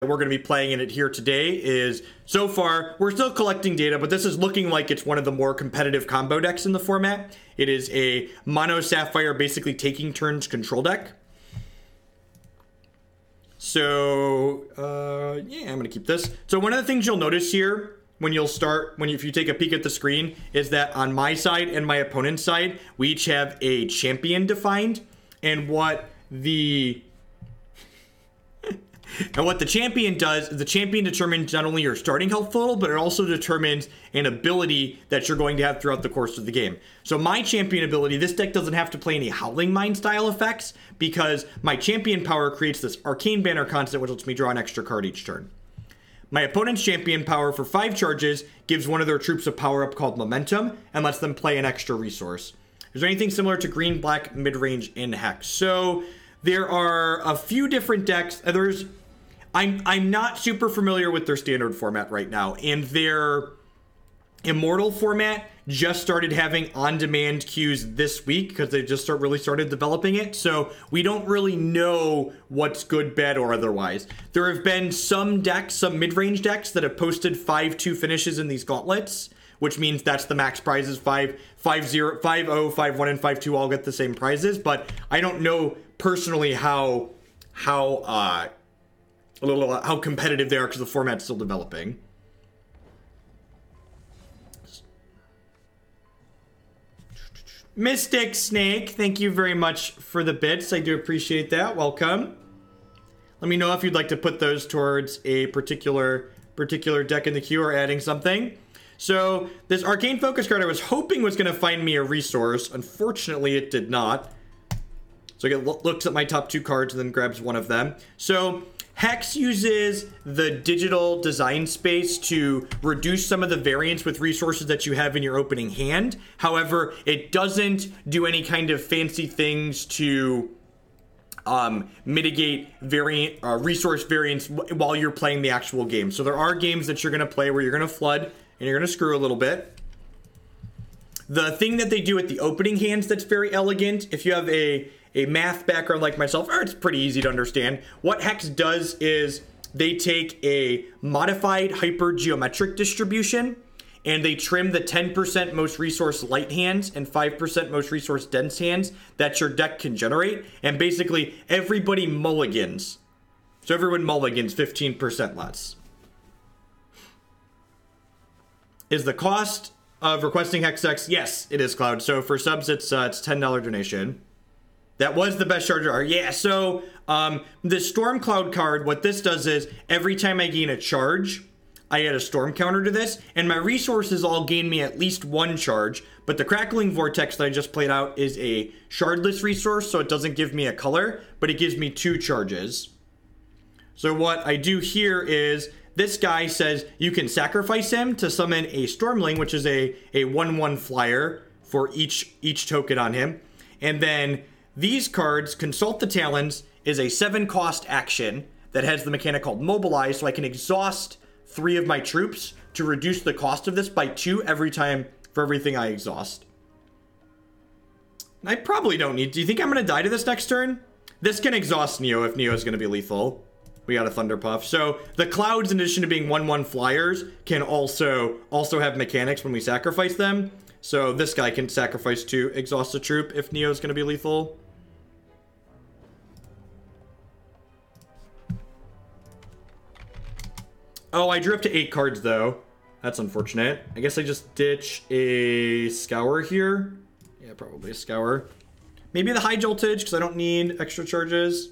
we're going to be playing in it here today is, so far, we're still collecting data, but this is looking like it's one of the more competitive combo decks in the format. It is a mono Sapphire, basically taking turns control deck. So, yeah, I'm going to keep this. So one of the things you'll notice here when if you take a peek at the screen is that on my side and my opponent's side, we each have a champion defined. And what the champion does is the champion determines not only your starting health total, but it also determines an ability that you're going to have throughout the course of the game. So my champion ability, this deck doesn't have to play any Howling Mine style effects because my champion power creates this Arcane Banner constant, which lets me draw an extra card each turn. My opponent's champion power for 5 charges gives one of their troops a power up called Momentum and lets them play an extra resource. Is there anything similar to green, black, mid-range, and Hex? So there are a few different decks. I'm not super familiar with their standard format right now, and their Immortal format just started having on-demand queues this week because they just really started developing it. So we don't really know what's good, bad, or otherwise. There have been some decks, some mid-range decks that have posted 5-2 finishes in these gauntlets, which means that's the max prizes. 5-0, 5-0, 5-1, and 5-2 all get the same prizes. But I don't know personally how competitive they are because the format's still developing. Mystic Snake, thank you very much for the bits. I do appreciate that. Welcome. Let me know if you'd like to put those towards a particular deck in the queue or adding something. So this Arcane Focus card I was hoping was going to find me a resource. Unfortunately, it did not. So it looks at my top 2 cards and then grabs one of them. So Hex uses the digital design space to reduce some of the variance with resources that you have in your opening hand. However, it doesn't do any kind of fancy things to mitigate resource variance while you're playing the actual game. So there are games that you're going to play where you're going to flood and you're going to screw a little bit. The thing that they do at the opening hands that's very elegant, if you have a math background like myself, or it's pretty easy to understand. What Hex does is they take a modified hypergeometric distribution and they trim the 10% most resource light hands and 5% most resource dense hands that your deck can generate. And basically everybody mulligans. So everyone mulligans 15% less. Is the cost of requesting Hex decks? Yes, it is, Cloud. So for subs, it's $10 donation. That was the best charger. Yeah, so the Storm Cloud card, what this does is every time I gain a charge, I add a storm counter to this, and my resources all gain me at least 1 charge, but the Crackling Vortex that I just played out is a shardless resource, so it doesn't give me a color, but it gives me 2 charges. So what I do here is, this guy says you can sacrifice him to summon a Stormling, which is a 1/1 flyer for each token on him, and then these cards, Consult the Talons, is a 7-cost action that has the mechanic called Mobilize, so I can exhaust 3 of my troops to reduce the cost of this by 2 every time for everything I exhaust. I probably don't need... Do you think I'm going to die to this next turn? This can exhaust Neo if Neo is going to be lethal. We got a Thunder Puff. So the clouds, in addition to being 1/1 flyers, can also have mechanics when we sacrifice them. So this guy can sacrifice to exhaust a troop if Neo is going to be lethal. Oh, I drew up to 8 cards, though. That's unfortunate. I guess I just ditch a Scour here. Yeah, probably a Scour. Maybe the High Joltage, because I don't need extra charges.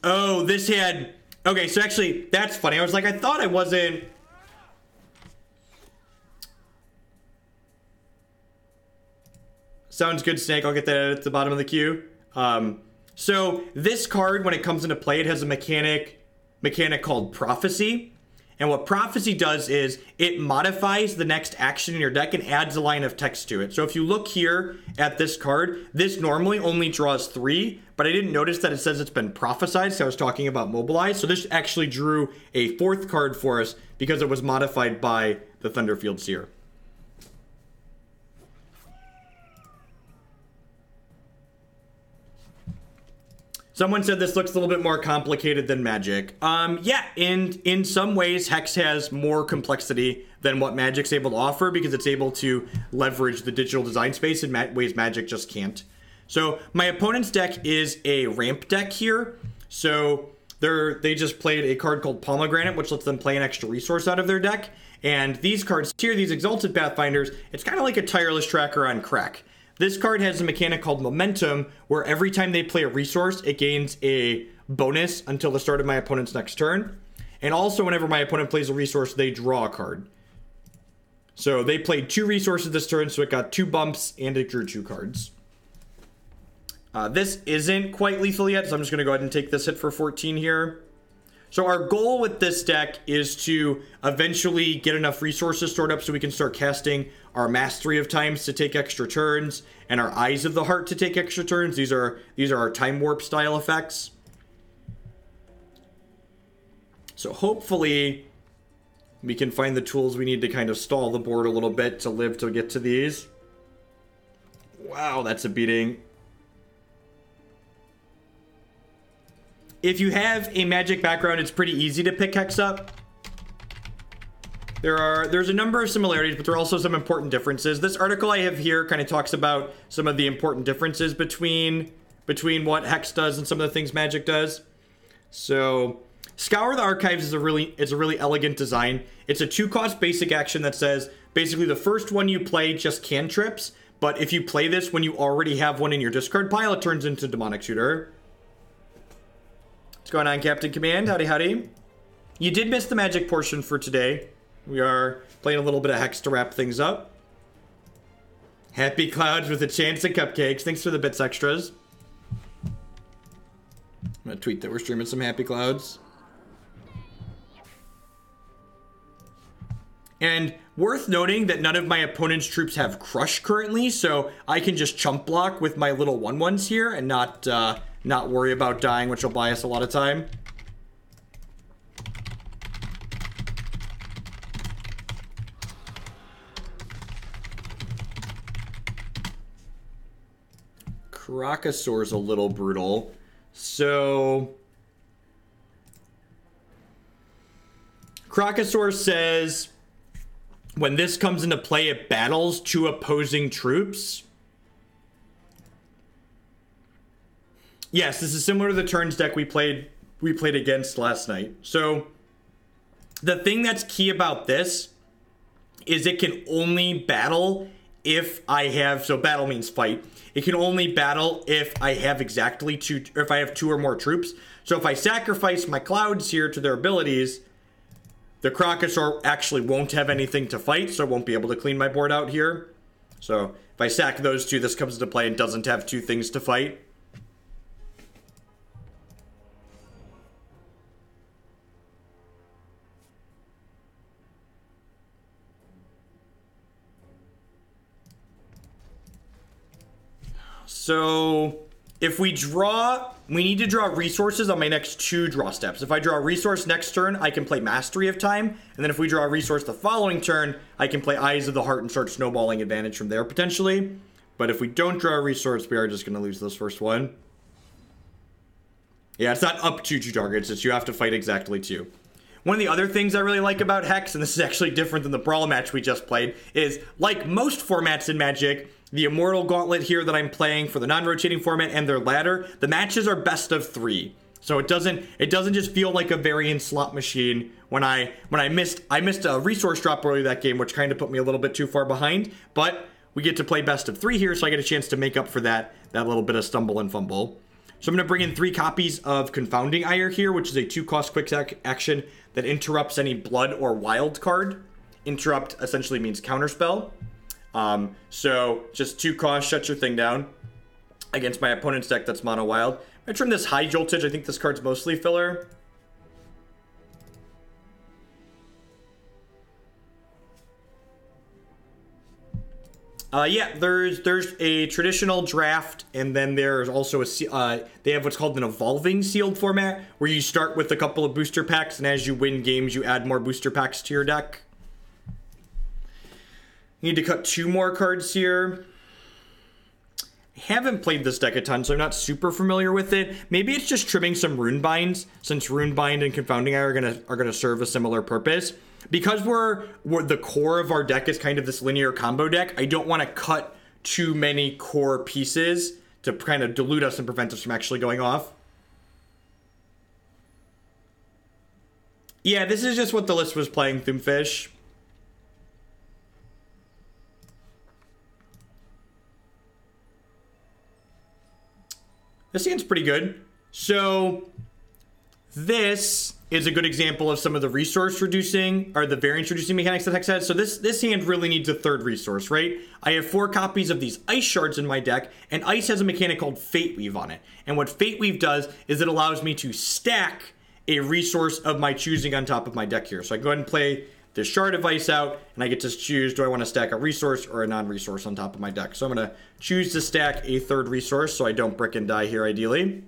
Oh, this had... Okay, so actually, that's funny. I was like, I thought I wasn't... Sounds good, Snake. I'll get that at the bottom of the queue. So this card, when it comes into play, it has a mechanic called Prophecy. And what Prophecy does is it modifies the next action in your deck and adds a line of text to it. So if you look here at this card, this normally only draws 3, but I didn't notice that it says it's been prophesied, so I was talking about Mobilize. So this actually drew a 4th card for us because it was modified by the Thunderfield Seer. Someone said this looks a little bit more complicated than Magic. Yeah, in some ways, Hex has more complexity than what Magic's able to offer because it's able to leverage the digital design space in ways Magic just can't. So my opponent's deck is a ramp deck here. So they just played a card called Pomegranate, which lets them play an extra resource out of their deck. And these cards here, these Exalted Pathfinders, it's kind of like a Tireless Tracker on crack. This card has a mechanic called Momentum, where every time they play a resource, it gains a bonus until the start of my opponent's next turn. And also, whenever my opponent plays a resource, they draw a card. So they played 2 resources this turn, so it got 2 bumps, and it drew 2 cards. This isn't quite lethal yet, so I'm just going to go ahead and take this hit for 14 here. So our goal with this deck is to eventually get enough resources stored up so we can start casting our Mastery of Times to take extra turns and our Eyes of the Heart to take extra turns. These are our Time Warp style effects. So hopefully we can find the tools we need to kind of stall the board a little bit to live to get to these. Wow, that's a beating. If you have a Magic background, it's pretty easy to pick Hex up. There's a number of similarities, but there are also some important differences. This article I have here kind of talks about some of the important differences between what Hex does and some of the things Magic does. So, Scour the Archives is a really elegant design. It's a 2-cost basic action that says basically the first one you play just cantrips, but if you play this when you already have one in your discard pile, it turns into Demonic Shooter. What's going on, Captain Command? Howdy, howdy. You did miss the Magic portion for today. We are playing a little bit of Hex to wrap things up. Happy Clouds with a chance at cupcakes. Thanks for the bits extras. I'm going to tweet that we're streaming some Happy Clouds. And worth noting that none of my opponent's troops have Crush currently, so I can just chump block with my little 1/1s here and not worry about dying, which will buy us a lot of time. Crocosaur's a little brutal. So Crocosaur says when this comes into play, it battles 2 opposing troops. Yes, this is similar to the turns deck we played against last night. So the thing that's key about this is it can only battle if I have, so battle means fight. It can only battle if I have exactly 2, or if I have 2 or more troops. So if I sacrifice my clouds here to their abilities, the Crocosaur actually won't have anything to fight, so it won't be able to clean my board out here. So if I sack those 2, this comes into play and doesn't have 2 things to fight. So if we need to draw resources on my next 2 draw steps. If I draw a resource next turn, I can play Mastery of Time. And then if we draw a resource the following turn, I can play Eyes of the Heart and start snowballing advantage from there potentially. But if we don't draw a resource, we are just going to lose this first one. Yeah, it's not up to 2 targets. It's you have to fight exactly 2. One of the other things I really like about Hex, and this is actually different than the Brawl match we just played, is like most formats in Magic, the Immortal Gauntlet here that I'm playing for the non-rotating format and their ladder, the matches are best of 3. So it doesn't just feel like a variant slot machine when I missed a resource drop early that game, which kind of put me a little bit too far behind, but we get to play best of 3 here, so I get a chance to make up for that little bit of stumble and fumble. So I'm going to bring in 3 copies of Confounding Ire here, which is a 2-cost quick action that interrupts any blood or wild card. Interrupt essentially means counterspell. So just 2 costs, shut your thing down against my opponent's deck that's mono wild. I'm going to trim this High Joltage. I think this card's mostly filler. Yeah, there's a traditional draft, and then there's also they have what's called an evolving sealed format, where you start with a couple of booster packs, and as you win games, you add more booster packs to your deck. You need to cut 2 more cards here. haven't played this deck a ton, so I'm not super familiar with it. Maybe it's just trimming some Runebinds, since Runebind and Confounding Ire are gonna serve a similar purpose. Because we're the core of our deck is kind of this linear combo deck, I don't want to cut too many core pieces to kind of dilute us and prevent us from actually going off. Yeah, this is just what the list was playing, Thumbfish. This hand's pretty good. So this is a good example of some of the resource reducing or the variance reducing mechanics that Hex has. So this hand really needs a third resource, right? I have 4 copies of these Ice Shards in my deck, and Ice has a mechanic called Fate Weave on it. And what Fate Weave does is it allows me to stack a resource of my choosing on top of my deck here. So I go ahead and play this Shard of Ice out, and I get to choose, do I want to stack a resource or a non-resource on top of my deck? So I'm going to choose to stack a third resource so I don't brick and die here ideally.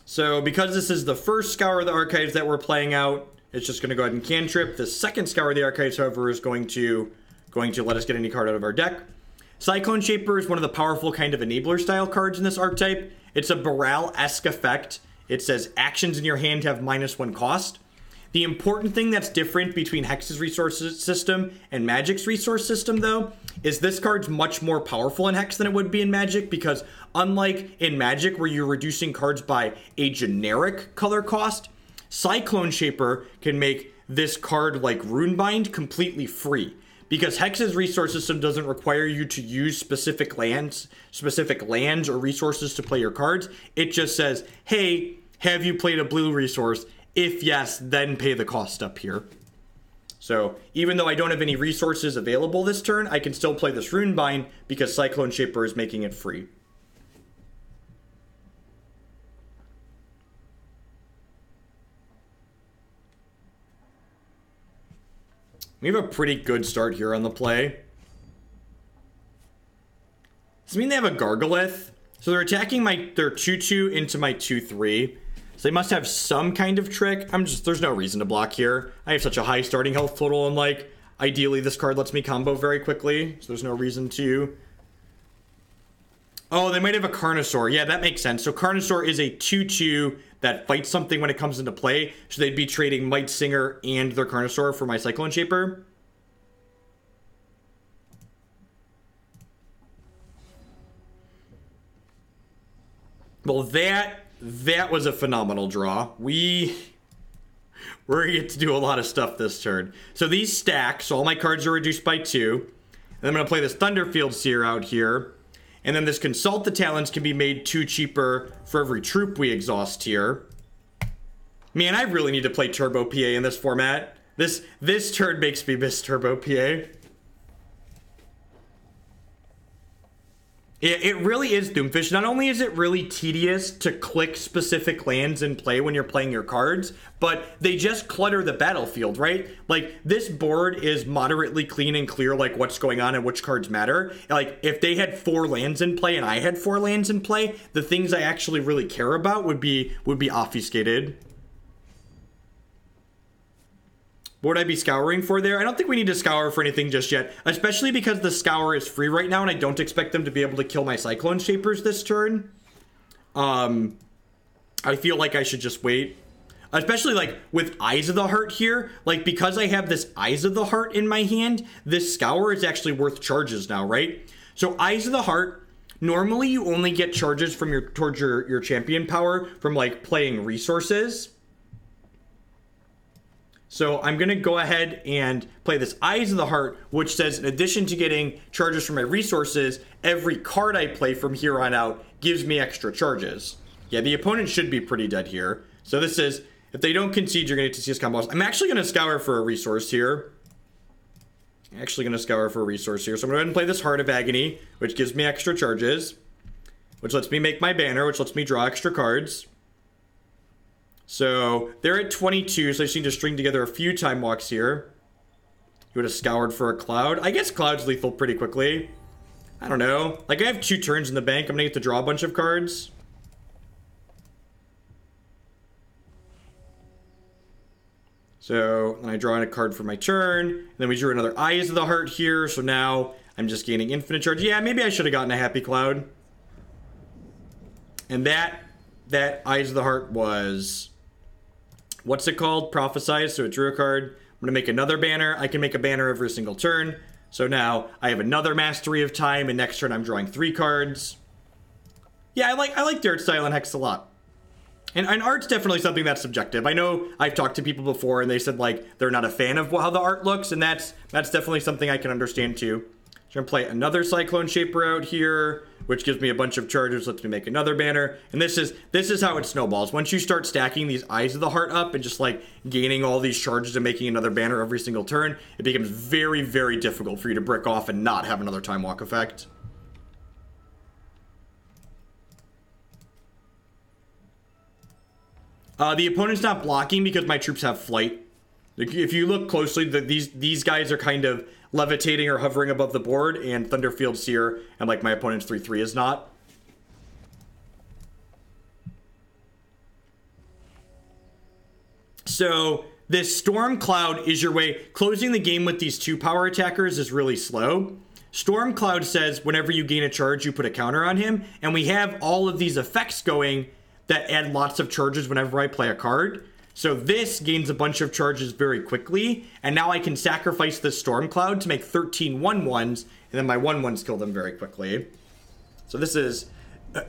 So because this is the first Scour the Archives that we're playing out, it's just going to go ahead and cantrip. The second Scour the Archives, however, is going to let us get any card out of our deck. Cyclone Shaper is one of the powerful kind of enabler style cards in this archetype. It's a Baral-esque effect. It says actions in your hand have -1 cost. The important thing that's different between Hex's resource system and Magic's resource system, though, is this card's much more powerful in Hex than it would be in Magic, because unlike in Magic where you're reducing cards by a generic color cost, Cyclone Shaper can make this card like Runebind completely free. Because Hex's resource system doesn't require you to use specific lands or resources to play your cards. It just says, hey, have you played a blue resource? If yes, then pay the cost up here. So even though I don't have any resources available this turn, I can still play this Runebind because Cyclone Shaper is making it free. We have a pretty good start here on the play. Does it mean they have a Gargalith? So they're attacking their 2/2 into my 2/3. So they must have some kind of trick. There's no reason to block here. I have such a high starting health total, and like, ideally this card lets me combo very quickly. So there's no reason to. Oh, they might have a Carnosaur. Yeah, that makes sense. So Carnosaur is a 2/2 that fights something when it comes into play. So they'd be trading Might Singer and their Carnosaur for my Cyclone Shaper. Well, that was a phenomenal draw. We're going to get to do a lot of stuff this turn. So these stack, so all my cards are reduced by 2. And I'm going to play this Thunderfield Seer out here. And then this Consult the Talons can be made 2 cheaper for every troop we exhaust here. Man, I really need to play Turbo PA in this format. This turn makes me miss Turbo PA. It really is Doomfish. Not only is it really tedious to click specific lands in play when you're playing your cards, but they just clutter the battlefield, right? Like, this board is moderately clean and clear, like what's going on and which cards matter. Like, if they had 4 lands in play and I had 4 lands in play, the things I actually really care about would be obfuscated. What would I be scouring for there? I don't think we need to scour for anything just yet, especially because the scour is free right now and I don't expect them to be able to kill my Cyclone Shapers this turn. I feel like I should just wait. Especially like with Eyes of the Heart here, like because I have this Eyes of the Heart in my hand, this scour is actually worth charges now, right? So Eyes of the Heart, normally you only get charges from towards your champion power from like playing resources. So I'm going to go ahead and play this Eyes of the Heart, which says in addition to getting charges from my resources, every card I play from here on out gives me extra charges. Yeah, the opponent should be pretty dead here. So this is, if they don't concede, you're going to get to see us combos. I'm actually going to scour for a resource here. So I'm going to go ahead and play this Heart of Agony, which gives me extra charges, which lets me make my banner, which lets me draw extra cards. So they're at 22, so I just need to string together a few time walks here. You would have scoured for a Cloud. I guess Cloud's lethal pretty quickly. I don't know. Like, I have 2 turns in the bank. I'm gonna get to draw a bunch of cards. So, then I draw in a card for my turn. And then we drew another Eyes of the Heart here. So now I'm just gaining infinite charge. Yeah, maybe I should have gotten a Happy Cloud. And that Eyes of the Heart was... What's it called? Prophesize. So it drew a card. I'm going to make another banner. I can make a banner every single turn. So now I have another Mastery of Time. And next turn I'm drawing 3 cards. Yeah, I like the art style in Hex a lot. And art's definitely something that's subjective. I know I've talked to people before and they said, like, they're not a fan of how the art looks, and that's definitely something I can understand too. So I'm gonna play another Cyclone Shaper out here, which gives me a bunch of charges, lets me make another banner. And this is how it snowballs. Once you start stacking these Eyes of the Heart up and just like gaining all these charges and making another banner every single turn, it becomes very, very difficult for you to brick off and not have another Time Walk effect. The opponent's not blocking because my troops have flight. If you look closely, these guys are kind of levitating or hovering above the board, and Thunderfield Seer and like my opponent's 3/3 is not. So this Storm Cloud is your way. Closing the game with these 2 power attackers is really slow. Storm Cloud says whenever you gain a charge, you put a counter on him, and we have all of these effects going that add lots of charges whenever I play a card. So this gains a bunch of charges very quickly, and now I can sacrifice the Storm Cloud to make 13 1/1s, and then my 1/1s kill them very quickly. So this is...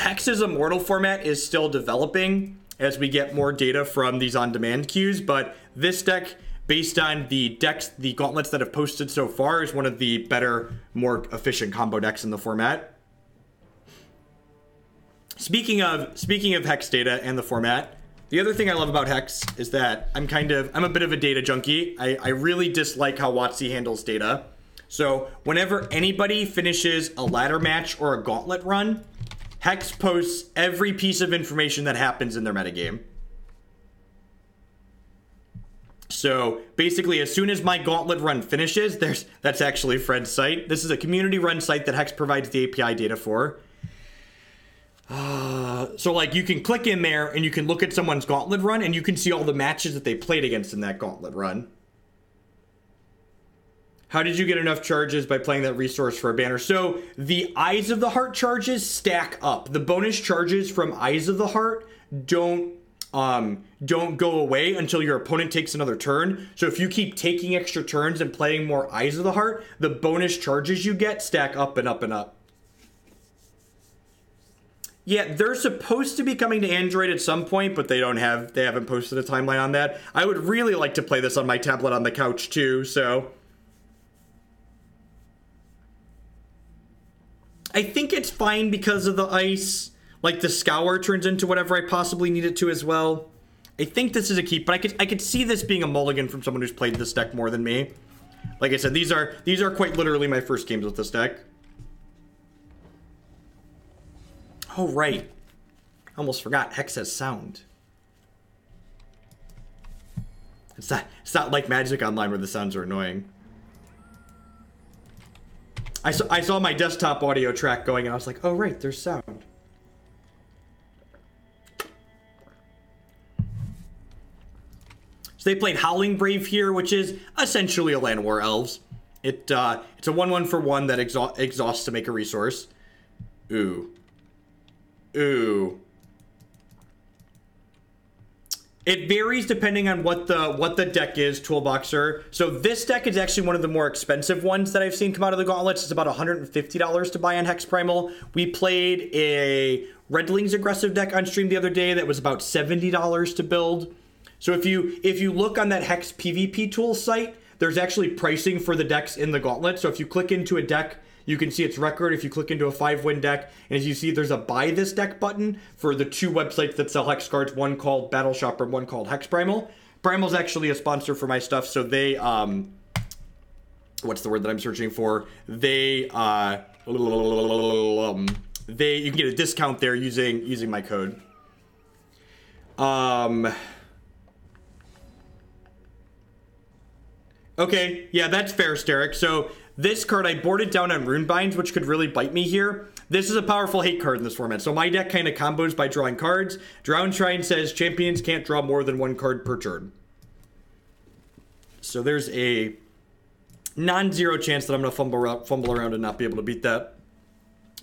Hex's Immortal format is still developing as we get more data from these on-demand queues, but this deck, based on the gauntlets that have posted so far, is one of the better, more efficient combo decks in the format. Speaking of Hex data and the format, the other thing I love about Hex is that I'm a bit of a data junkie. I really dislike how WotC handles data. So whenever anybody finishes a ladder match or a gauntlet run, Hex posts every piece of information that happens in their metagame. So basically, as soon as my gauntlet run finishes, that's actually Fred's site. This is a community run site that Hex provides the API data for. So like you can click in there and you can look at someone's gauntlet run and you can see all the matches that they played against in that gauntlet run. How did you get enough charges by playing that resource for a banner? So the Eyes of the Heart charges stack up. The bonus charges from Eyes of the Heart don't go away until your opponent takes another turn. So if you keep taking extra turns and playing more Eyes of the Heart, the bonus charges you get stack up and up and up. Yeah, they're supposed to be coming to Android at some point, but they haven't posted a timeline on that. I would really like to play this on my tablet on the couch too, so. I think it's fine because of the ice. Like the Scour turns into whatever I possibly need it to as well. I think this is a keep, but I could see this being a mulligan from someone who's played this deck more than me. Like I said, these are quite literally my first games with this deck. Oh, right. Almost forgot. Hex has sound. It's not like Magic Online where the sounds are annoying. I saw my desktop audio track going and I was like, oh, right, there's sound. So they played Howling Brave here, which is essentially a Land War Elves. It's a 1/1 for 1 that exhausts to make a resource. Ooh. Ooh. It varies depending on what the deck is, Toolboxer. So this deck is actually one of the more expensive ones that I've seen come out of the gauntlets. It's about $150 to buy on Hex Primal. We played a Redlings aggressive deck on stream the other day that was about $70 to build. So if you look on that Hex PvP tool site, there's actually pricing for the decks in the gauntlet. So if you click into a deck, you can see its record. If you click into a 5-win deck, and as you see, there's a buy this deck button for the 2 websites that sell Hex cards, one called Battle Shopper and one called Hex Primal. Primal's actually a sponsor for my stuff, so they, what's the word that I'm searching for? They, you can get a discount there using my code. Okay, yeah, that's fair, Steric. So This card, I boarded down on Runebinds, which could really bite me here. This is a powerful hate card in this format. So my deck kind of combos by drawing cards. Drown Shrine says champions can't draw more than 1 card per turn. So there's a non-zero chance that I'm going to fumble around and not be able to beat that,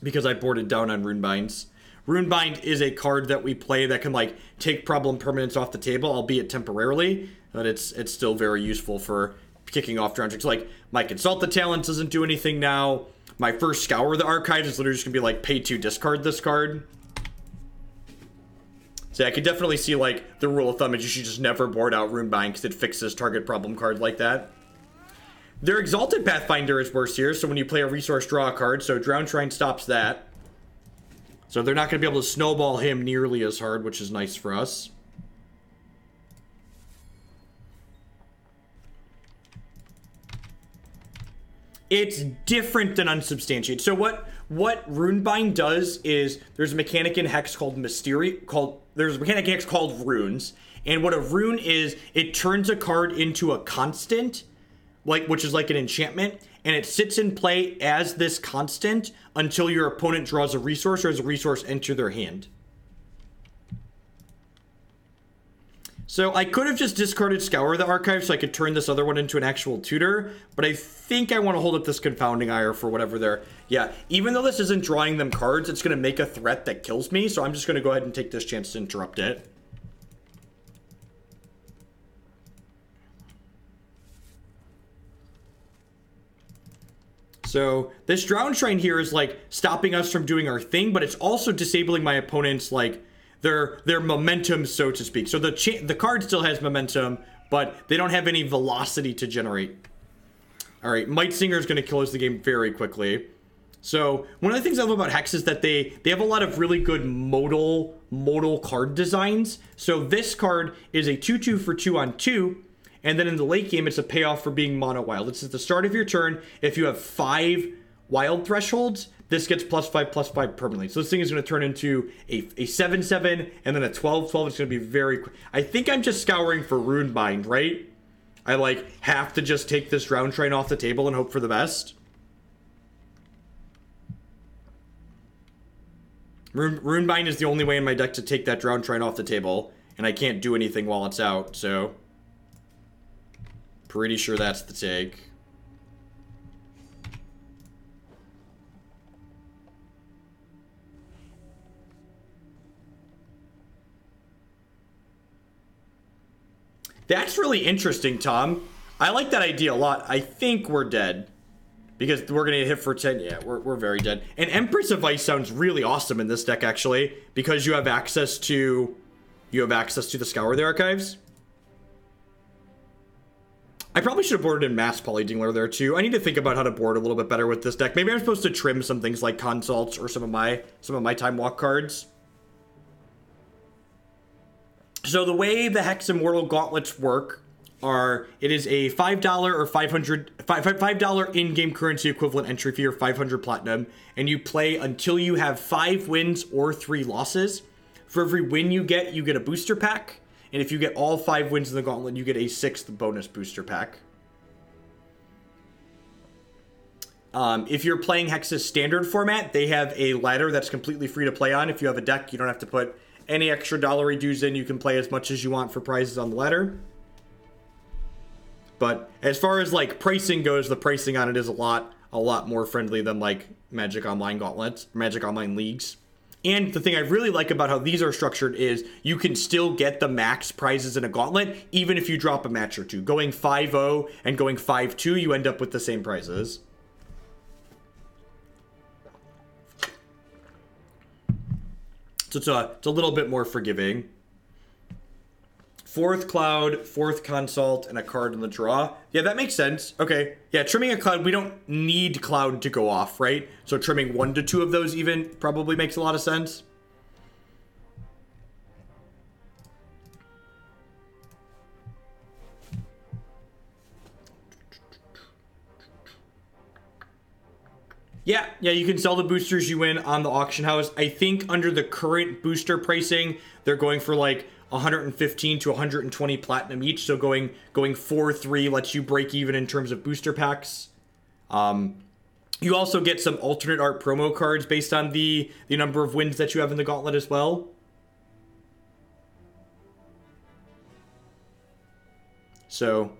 because I boarded down on Runebinds. Runebind is a card that we play that can like take problem permanents off the table, albeit temporarily, but it's still very useful for kicking off drown tricks. Like my Consult the Talon doesn't do anything now. My first Scour the Archives is literally just gonna be like pay to discard this card. So I could definitely see like the rule of thumb is you should just never board out Runebind because it fixes target problem card like that. Their Exalted Pathfinder is worse here, so when you play a resource, draw a card, so Drown Shrine stops that. So they're not going to be able to snowball him nearly as hard, which is nice for us. It's different than Unsubstantiated. So what Runebind does is there's a mechanic in Hex called there's a mechanic in Hex called Runes, and what a rune is, it turns a card into a constant, which is like an enchantment, and it sits in play as this constant until your opponent draws a resource or has a resource enter their hand. So I could have just discarded Scour the Archive so I could turn this other one into an actual tutor, but I think I want to hold up this Confounding Ire for whatever they're... Yeah, even though this isn't drawing them cards, it's going to make a threat that kills me, so I'm just going to go ahead and take this chance to interrupt it. So this Drown Shrine here is like stopping us from doing our thing, but it's also disabling my opponent's like their momentum, so to speak. So the card still has momentum, but they don't have any velocity to generate. All right, Might Singer is going to close the game very quickly. So one of the things I love about Hex is that they have a lot of really good modal card designs. So this card is a 2/2 for 2 on 2. And then in the late game, it's a payoff for being mono wild. It's at the start of your turn. If you have 5 wild thresholds, this gets +5/+5 permanently. So this thing is going to turn into a 7/7 and then a 12/12. It's going to be very quick. I think I'm just scouring for Runebind, right? I like have to just take this Drown Shrine off the table and hope for the best. Runebind is the only way in my deck to take that Drown Shrine off the table, and I can't do anything while it's out, so... Pretty sure that's the take. That's really interesting, Tom. I like that idea a lot. I think we're dead. Because we're going to hit for 10. Yeah, we're very dead. And Empress of Ice sounds really awesome in this deck, actually. Because you have access to... the Scour the Archives. I probably should have boarded in Mass Poly Dingler there too. I need to think about how to board a little bit better with this deck. Maybe I'm supposed to trim some things like Consults or some of my Time Walk cards. So the way the Hex Immortal Gauntlets work are, it is a $5 or $5 in-game currency equivalent entry fee or 500 platinum, and you play until you have 5 wins or 3 losses. For every win you get a booster pack. And if you get all 5 wins in the Gauntlet, you get a 6th bonus booster pack. If you're playing Hex's standard format, they have a ladder that's completely free to play on. If you have a deck, you don't have to put any extra dollary dues in. You can play as much as you want for prizes on the ladder. But as far as like pricing goes, the pricing on it is a lot more friendly than like Magic Online Gauntlets, Magic Online Leagues. And the thing I really like about how these are structured is you can still get the max prizes in a Gauntlet, even if you drop a match or two. Going 5-0 and going 5-2, you end up with the same prizes. So it's a little bit more forgiving. 4th Cloud, 4th Consult, and a card in the draw. Yeah, that makes sense. Okay. Yeah, trimming a Cloud, we don't need Cloud to go off, right? So trimming 1 to 2 of those even probably makes a lot of sense. Yeah, you can sell the boosters you win on the auction house. I think under the current booster pricing, they're going for like 115 to 120 platinum each, so going 4-3 lets you break even in terms of booster packs. You also get some alternate art promo cards based on the number of wins that you have in the Gauntlet as well. So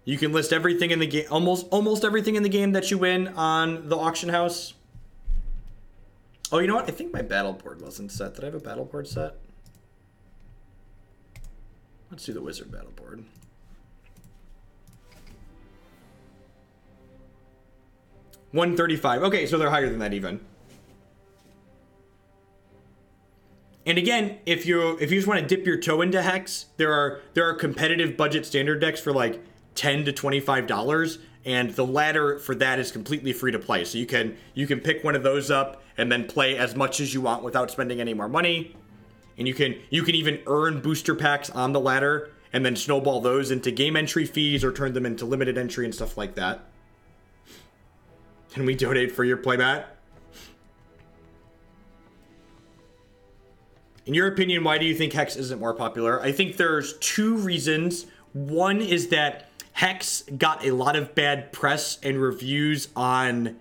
you can list everything in the game, almost everything in the game that you win on the auction house. Oh, you know what? I think my battle board wasn't set. Did I have a battle board set? Let's do the wizard battle board. $135. Okay, so they're higher than that even. And again, if you just want to dip your toe into Hex, there are competitive budget standard decks for like $10 to $25, and the ladder for that is completely free to play. So you can pick one of those up and then play as much as you want without spending any more money. And you can even earn booster packs on the ladder and then snowball those into game entry fees or turn them into limited entry and stuff like that. Can we donate for your playmat? In your opinion, why do you think Hex isn't more popular? I think there's two reasons. One is that Hex got a lot of bad press and reviews on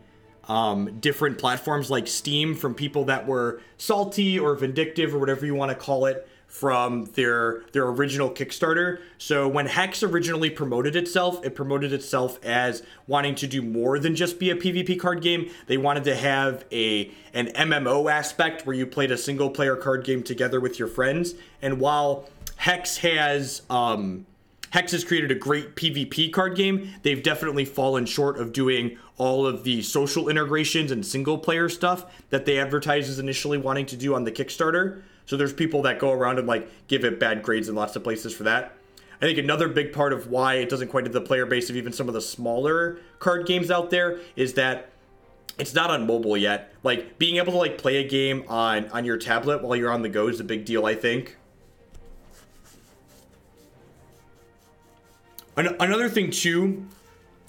different platforms like Steam from people that were salty or vindictive or whatever you want to call it from their original Kickstarter. So when Hex originally promoted itself, it promoted itself as wanting to do more than just be a PvP card game. They wanted to have an MMO aspect where you played a single player card game together with your friends. And while Hex has created a great PvP card game, they've definitely fallen short of doing all of the social integrations and single player stuff that they advertised as initially wanting to do on the Kickstarter. So there's people that go around and like give it bad grades in lots of places for that. I think another big part of why it doesn't quite hit the player base of even some of the smaller card games out there is that it's not on mobile yet. Like being able to like play a game on your tablet while you're on the go is a big deal, I think. Another thing too,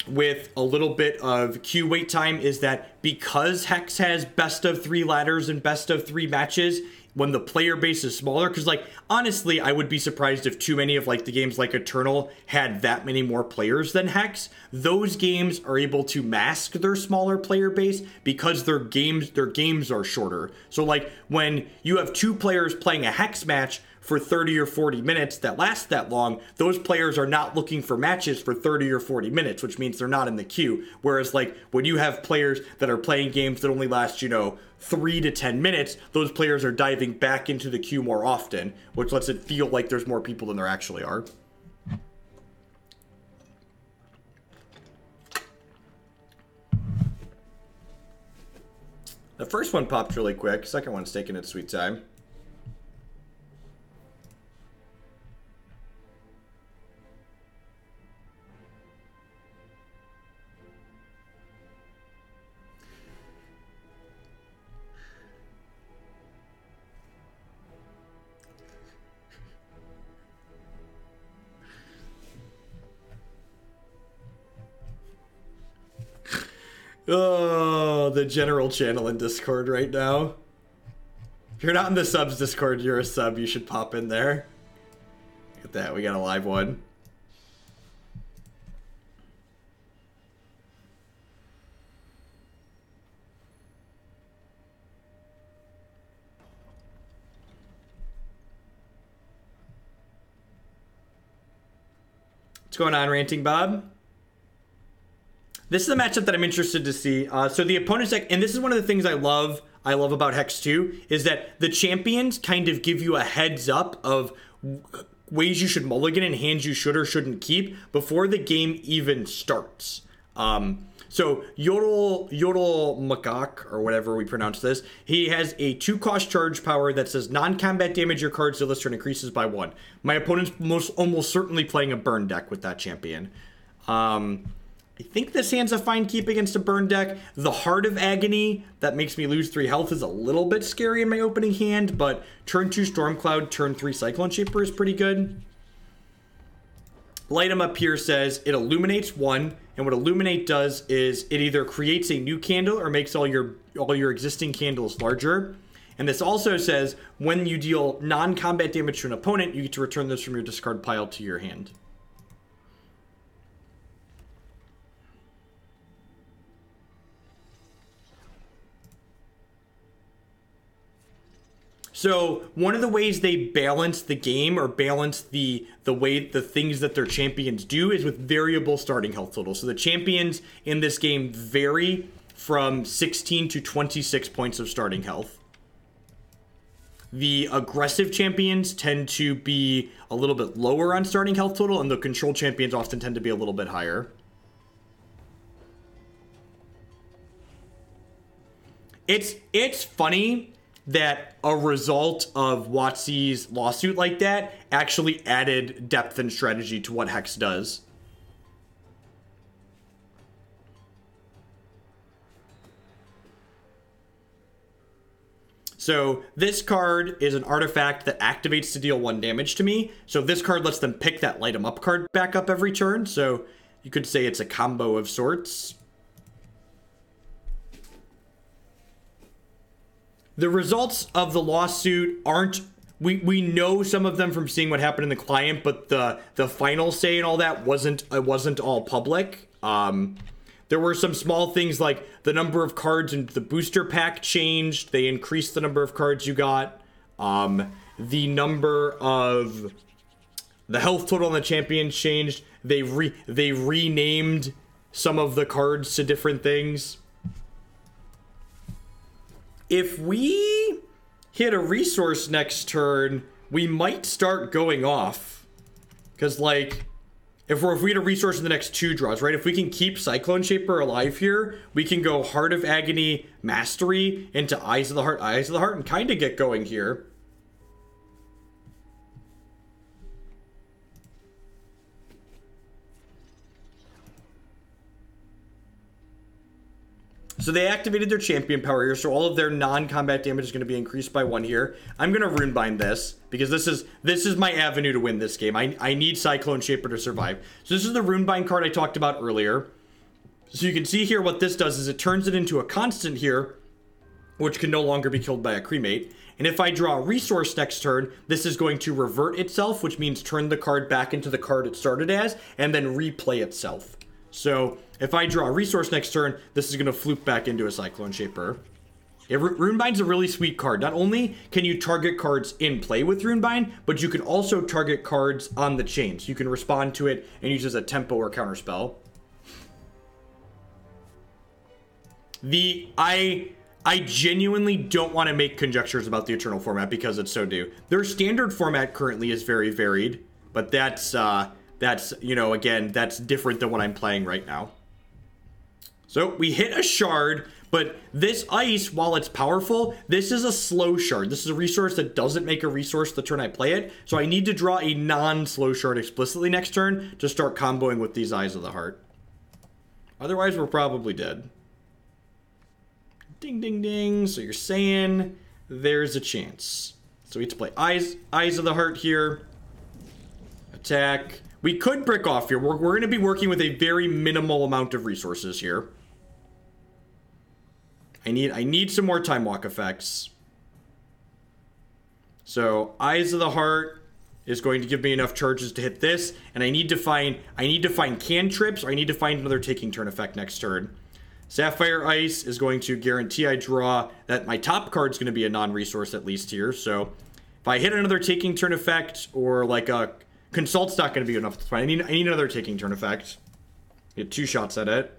with a little bit of queue wait time, is that because Hex has best of 3 ladders and best of 3 matches, when the player base is smaller, because like honestly I would be surprised if too many of like the games like Eternal had that many more players than Hex. Those games are able to mask their smaller player base because their games are shorter. So like when you have 2 players playing a Hex match for 30 or 40 minutes that last that long, those players are not looking for matches for 30 or 40 minutes, which means they're not in the queue. Whereas like when you have players that are playing games that only last, 3 to 10 minutes, those players are diving back into the queue more often, which lets it feel like there's more people than there actually are. The first one popped really quick. Second one's taking its sweet time. Oh, the general channel in Discord right now. If you're not in the subs Discord, you're a sub. You should pop in there. Look at that. We got a live one. What's going on, Ranting Bob? This is a matchup that I'm interested to see. So the opponent's deck, and this is one of the things I love about Hex 2, is that the champions kind of give you a heads up of ways you should mulligan and hands you should or shouldn't keep before the game even starts. So Yodel Makak, or whatever we pronounce this, he has a 2-cost charge power that says non-combat damage your card's deal this turn increases by 1. My opponent's almost certainly playing a burn deck with that champion. I think this hand's a fine keep against a burn deck. The Heart of Agony, that makes me lose 3 health, is a little bit scary in my opening hand, but turn 2 Stormcloud, turn 3 Cyclone Shaper is pretty good. Light 'em up here says it illuminates 1, and what illuminate does is it either creates a new candle or makes all your existing candles larger. And this also says when you deal non-combat damage to an opponent, you get to return this from your discard pile to your hand. So one of the ways they balance the game or balance the way the things that their champions do is with variable starting health totals. So the champions in this game vary from 16 to 26 points of starting health. The aggressive champions tend to be a little bit lower on starting health total, and the control champions often tend to be a little bit higher. It's funny that a result of WotC's lawsuit like that actually added depth and strategy to what Hex does. So this card is an artifact that activates to deal 1 damage to me. So this card lets them pick that light 'em up card back up every turn. So you could say it's a combo of sorts. The results of the lawsuit aren't, we know some of them from seeing what happened in the client, but the final say and all that wasn't all public. There were some small things like the number of cards in the booster pack changed. They increased the number of cards you got. The number of the health total on the champions changed. They renamed some of the cards to different things. If we hit a resource next turn, we might start going off. Because, like, if we hit a resource in the next 2 draws, right? If we can keep Cyclone Shaper alive here, we can go Heart of Agony, Mastery, into Eyes of the Heart, and kind of get going here. So they activated their champion power here, so all of their non-combat damage is going to be increased by 1 here. I'm going to Runebind this, because this is my avenue to win this game. I need Cyclone Shaper to survive. So this is the Runebind card I talked about earlier. So you can see here what this does is it turns it into a constant here, which can no longer be killed by a cremate. And if I draw a resource next turn, this is going to revert itself, which means turn the card back into the card it started as, and then replay itself. So if I draw a resource next turn, this is going to floop back into a Cyclone Shaper. Yeah, Runebind's a really sweet card. Not only can you target cards in play with Runebind, but you can also target cards on the chain. So you can respond to it and use it as a tempo or counterspell. I genuinely don't want to make conjectures about the Eternal format because it's so new. Their standard format currently is very varied, but that's, you know, again, that's different than what I'm playing right now. So we hit a shard, but this ice, while it's powerful, this is a slow shard. This is a resource that doesn't make a resource the turn I play it. So I need to draw a non-slow shard explicitly next turn to start comboing with these Eyes of the Heart. Otherwise, we're probably dead. Ding, ding, ding. So you're saying there's a chance. So we have to play Eyes of the Heart here. Attack. We could brick off here. We're going to be working with a very minimal amount of resources here. I need some more Time Walk effects. So Eyes of the Heart is going to give me enough charges to hit this, and I need to find cantrips, or I need to find another taking turn effect next turn. Sapphire Ice is going to guarantee I draw that my top card is going to be a non-resource at least here. So if I hit another taking turn effect, or like a Consult's not going to be enough. That's fine. I need another taking turn effect. Get 2 shots at it.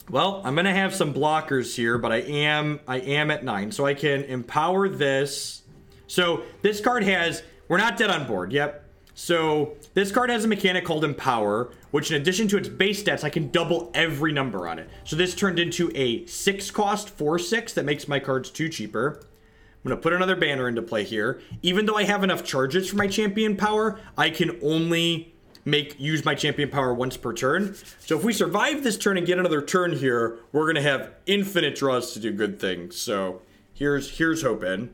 Well, I'm going to have some blockers here, but I am at 9. So I can empower this. So this card has, we're not dead on board. Yep. So this card has a mechanic called Empower, which in addition to its base stats, I can double every number on it. So this turned into a 6 cost 4/6 that makes my cards 2 cheaper. I'm going to put another banner into play here. Even though I have enough charges for my champion power, I can only use my champion power once per turn. So if we survive this turn and get another turn here, we're going to have infinite draws to do good things. So here's hoping.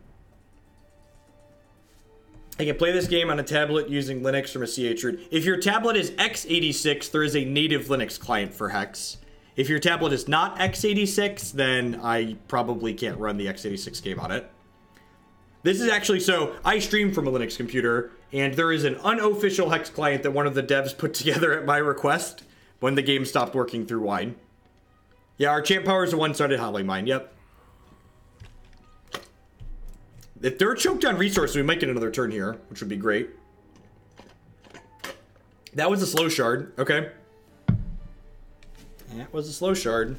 I can play this game on a tablet using Linux from a CH root. If your tablet is x86, there is a native Linux client for Hex. If your tablet is not x86, then I probably can't run the x86 game on it. This is actually, so I stream from a Linux computer, and there is an unofficial Hex client that one of the devs put together at my request when the game stopped working through Wine. Yeah, our champ power is a one-sided Howling Mine, yep. If they're choked on resources, we might get another turn here, which would be great. That was a slow shard, okay. That was a slow shard.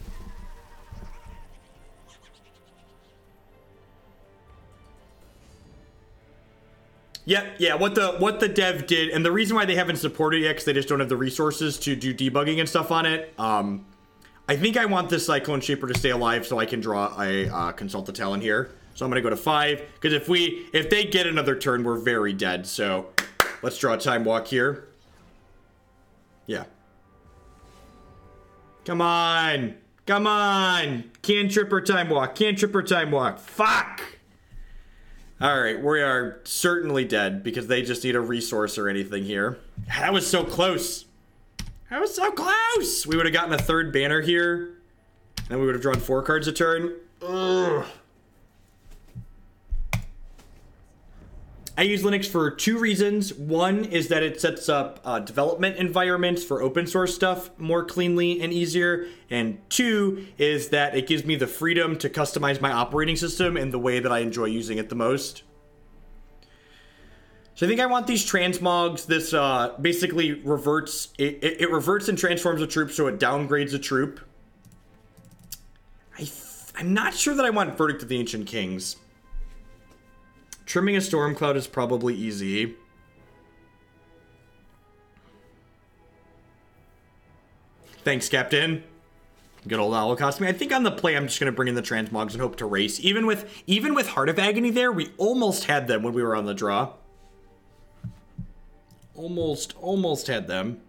Yeah, what the dev did, and the reason why they haven't supported it yet, because they just don't have the resources to do debugging and stuff on it. I think I want this Cyclone Shaper to stay alive so I can draw a Consult the Talon here. So I'm gonna go to 5, because if they get another turn, we're very dead. So let's draw a Time Walk here. Yeah. Come on, come on! Cantrip or Time Walk? Cantrip or Time Walk? Fuck! Alright, we are certainly dead because they just need a resource or anything here. That was so close. That was so close! We would have gotten a third banner here. And we would have drawn 4 cards a turn. Ugh. I use Linux for 2 reasons. One is that it sets up development environments for open source stuff more cleanly and easier. And 2 is that it gives me the freedom to customize my operating system in the way that I enjoy using it the most. So I think I want these transmogs. This basically reverts. It reverts and transforms a troop, so it downgrades a troop. I'm not sure that I want Verdict of the Ancient Kings. Trimming a Storm Cloud is probably easy. Thanks, Captain. Good old owl costume. I think on the play, I'm just going to bring in the transmogs and hope to race. Even with Heart of Agony there, we almost had them when we were on the draw. Almost had them.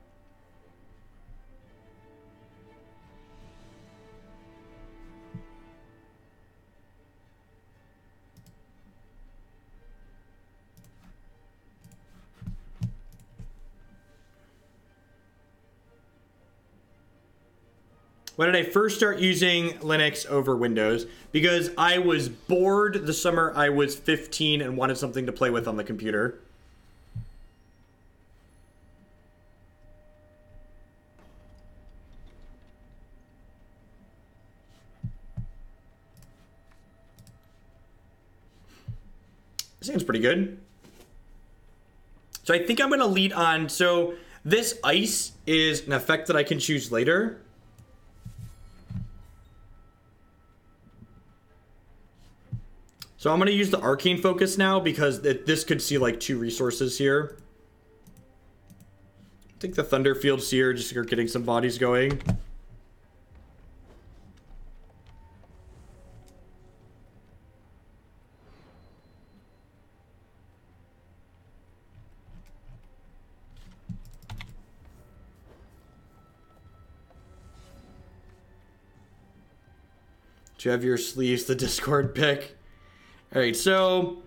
When did I first start using Linux over Windows? Because I was bored the summer I was 15 and wanted something to play with on the computer. Seems pretty good. So I think I'm going to lead on. So this ice is an effect that I can choose later. So I'm going to use the Arcane Focus now because this could see like 2 resources here. I think the Thunderfield Seer just start getting some bodies going. Do you have your sleeves, the Discord pick? All right, so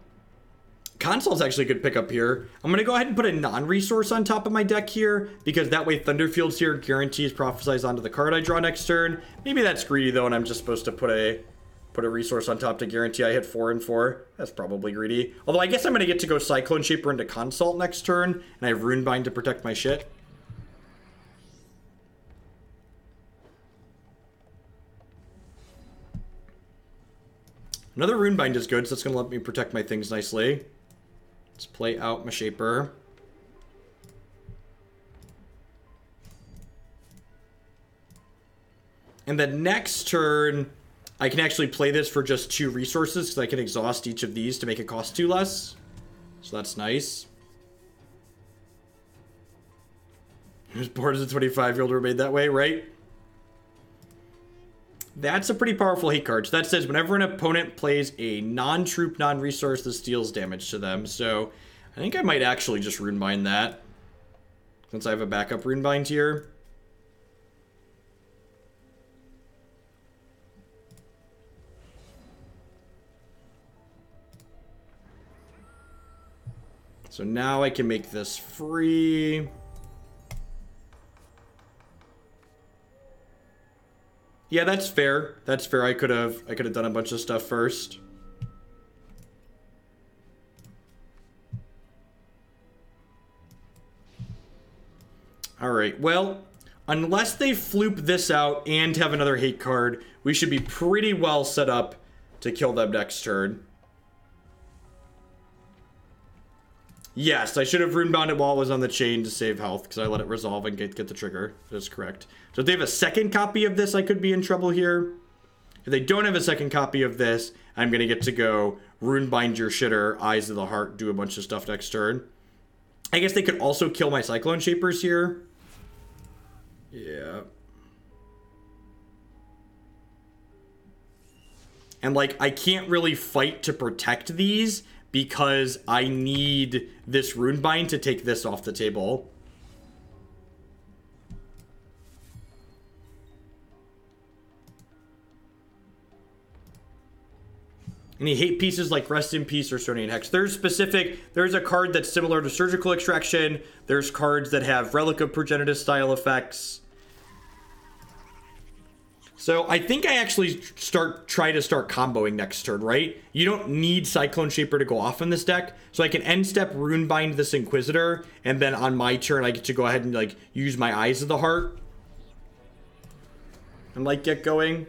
Console's actually a good pickup here. I'm going to go ahead and put a non-resource on top of my deck here, because that way Thunderfield Seer guarantees Prophesize onto the card I draw next turn. Maybe that's greedy, though, and I'm just supposed to put a resource on top to guarantee I hit 4 and 4. That's probably greedy. Although I guess I'm going to get to go Cyclone Shaper into Consult next turn, and I have Runebind to protect my shit. Another Runebind is good, so that's going to let me protect my things nicely. Let's play out my Shaper. And the next turn, I can actually play this for just 2 resources, because I can exhaust each of these to make it cost 2 less. So that's nice. I was bored as a 25-year-old who made that way, right? That's a pretty powerful hate card. So that says whenever an opponent plays a non-troop, non-resource, this deals damage to them. So I think I might actually just Runebind that, since I have a backup Runebind here. So now I can make this free. Yeah, that's fair. That's fair. I could have done a bunch of stuff first. Alright, well, unless they floop this out and have another hate card, we should be pretty well set up to kill them next turn. Yes, I should have runebound it while it was on the chain to save health, because I let it resolve and get the trigger. That is correct. So if they have a second copy of this, I could be in trouble here. If they don't have a second copy of this, I'm going to get to go runebind your shitter, Eyes of the Heart, do a bunch of stuff next turn. I guess they could also kill my Cyclone Shapers here. Yeah. And, like, I can't really fight to protect these because I need this Runebind to take this off the table. Any hate pieces like Rest in Peace or Stonian Hex? There's a card that's similar to Surgical Extraction. There's cards that have Relic of Progenitus style effects. So I think I actually try to start comboing next turn, right? You don't need Cyclone Shaper to go off in this deck. So I can end step Runebind this Inquisitor, and then on my turn I get to go ahead and like use my Eyes of the Heart. And like get going.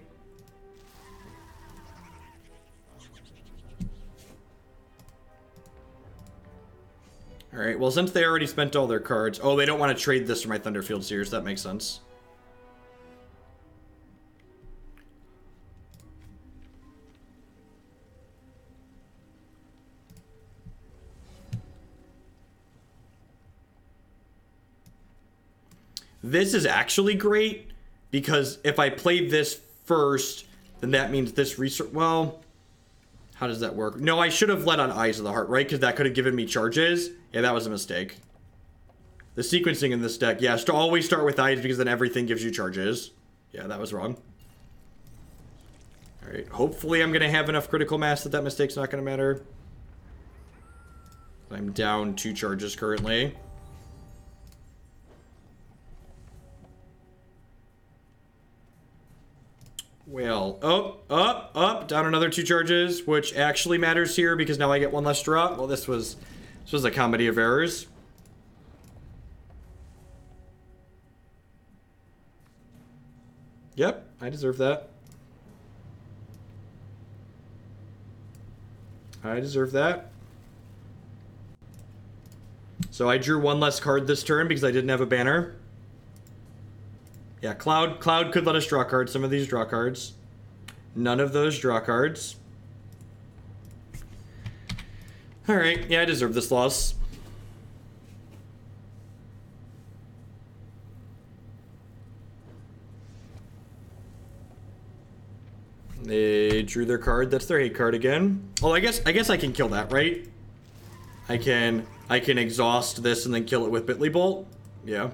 Alright, well since they already spent all their cards... Oh, they don't want to trade this for my Thunderfield Seers. That makes sense. This is actually great, because if I played this first, then that means this research... Well, how does that work? No, I should have led on Eyes of the Heart, right? Because that could have given me charges. Yeah, that was a mistake. The sequencing in this deck, yes, to always start with Eyes, because then everything gives you charges. Yeah, that was wrong. Alright, hopefully I'm going to have enough critical mass that mistake's not going to matter. I'm down 2 charges currently. Well, down another 2 charges, which actually matters here because now I get 1 less draw. Well, this was a comedy of errors. Yep, I deserve that. I deserve that. So I drew 1 less card this turn because I didn't have a banner. Yeah, Cloud could let us draw cards. Some of these draw cards. None of those draw cards. Alright, yeah, I deserve this loss. They drew their card. That's their hate card again. Oh, I guess I can kill that, right? I can exhaust this and then kill it with Bitly Bolt. Yeah.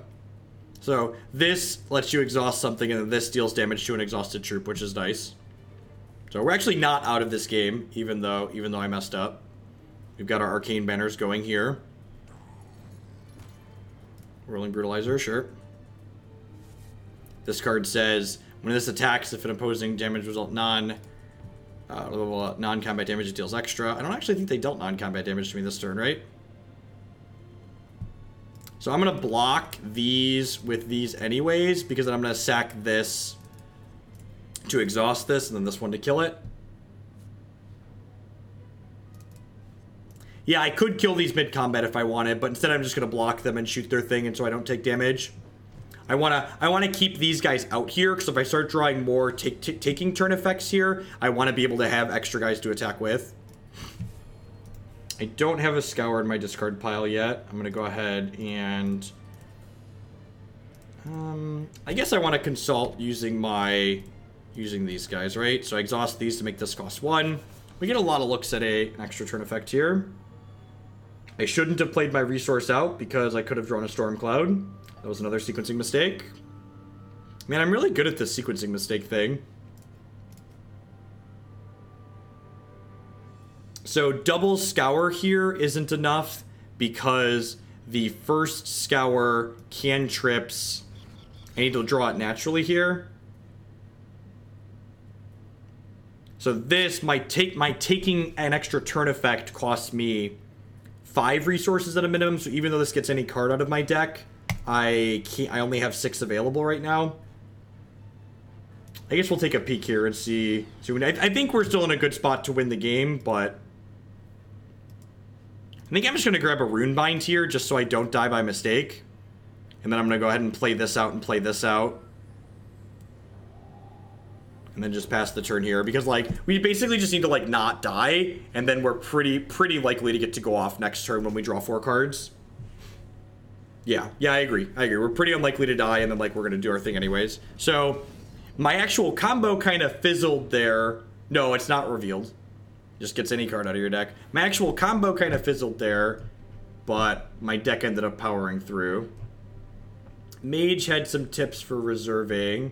So this lets you exhaust something, and then this deals damage to an exhausted troop, which is nice. So we're actually not out of this game, even though I messed up. We've got our arcane banners going here. Rolling Brutalizer, sure. This card says, when this attacks, if an opposing damage result non-combat damage, it deals extra. I don't actually think they dealt non-combat damage to me this turn, right? So I'm going to block these with these anyways, because then I'm going to sack this to exhaust this, and then this one to kill it. Yeah, I could kill these mid-combat if I wanted, but instead I'm just going to block them and shoot their thing, and so I don't take damage. I want to keep these guys out here, because if I start drawing more taking turn effects here, I want to be able to have extra guys to attack with. I don't have a Scour in my discard pile yet. I'm going to go ahead and... I guess I want to consult using these guys, right? So I exhaust these to make this cost 1. We get a lot of looks at an extra turn effect here. I shouldn't have played my resource out because I could have drawn a Storm Cloud. That was another sequencing mistake. Man, I'm really good at this sequencing mistake thing. So double Scour here isn't enough because the first Scour cantrips. I need to draw it naturally here. So this, taking an extra turn effect costs me 5 resources at a minimum. So even though this gets any card out of my deck, I only have 6 available right now. I guess we'll take a peek here and see. I think we're still in a good spot to win the game, but I think I'm just going to grab a Runebind here just so I don't die by mistake. And then I'm going to go ahead and play this out and play this out. And then just pass the turn here. Because, like, we basically just need to, like, not die. And then we're pretty likely to get to go off next turn when we draw 4 cards. Yeah, I agree. We're pretty unlikely to die, and then, like, we're going to do our thing anyways. So, my actual combo kind of fizzled there. No, it's not revealed. Just gets any card out of your deck. My actual combo kind of fizzled there, but my deck ended up powering through. Mage had some tips for reserving.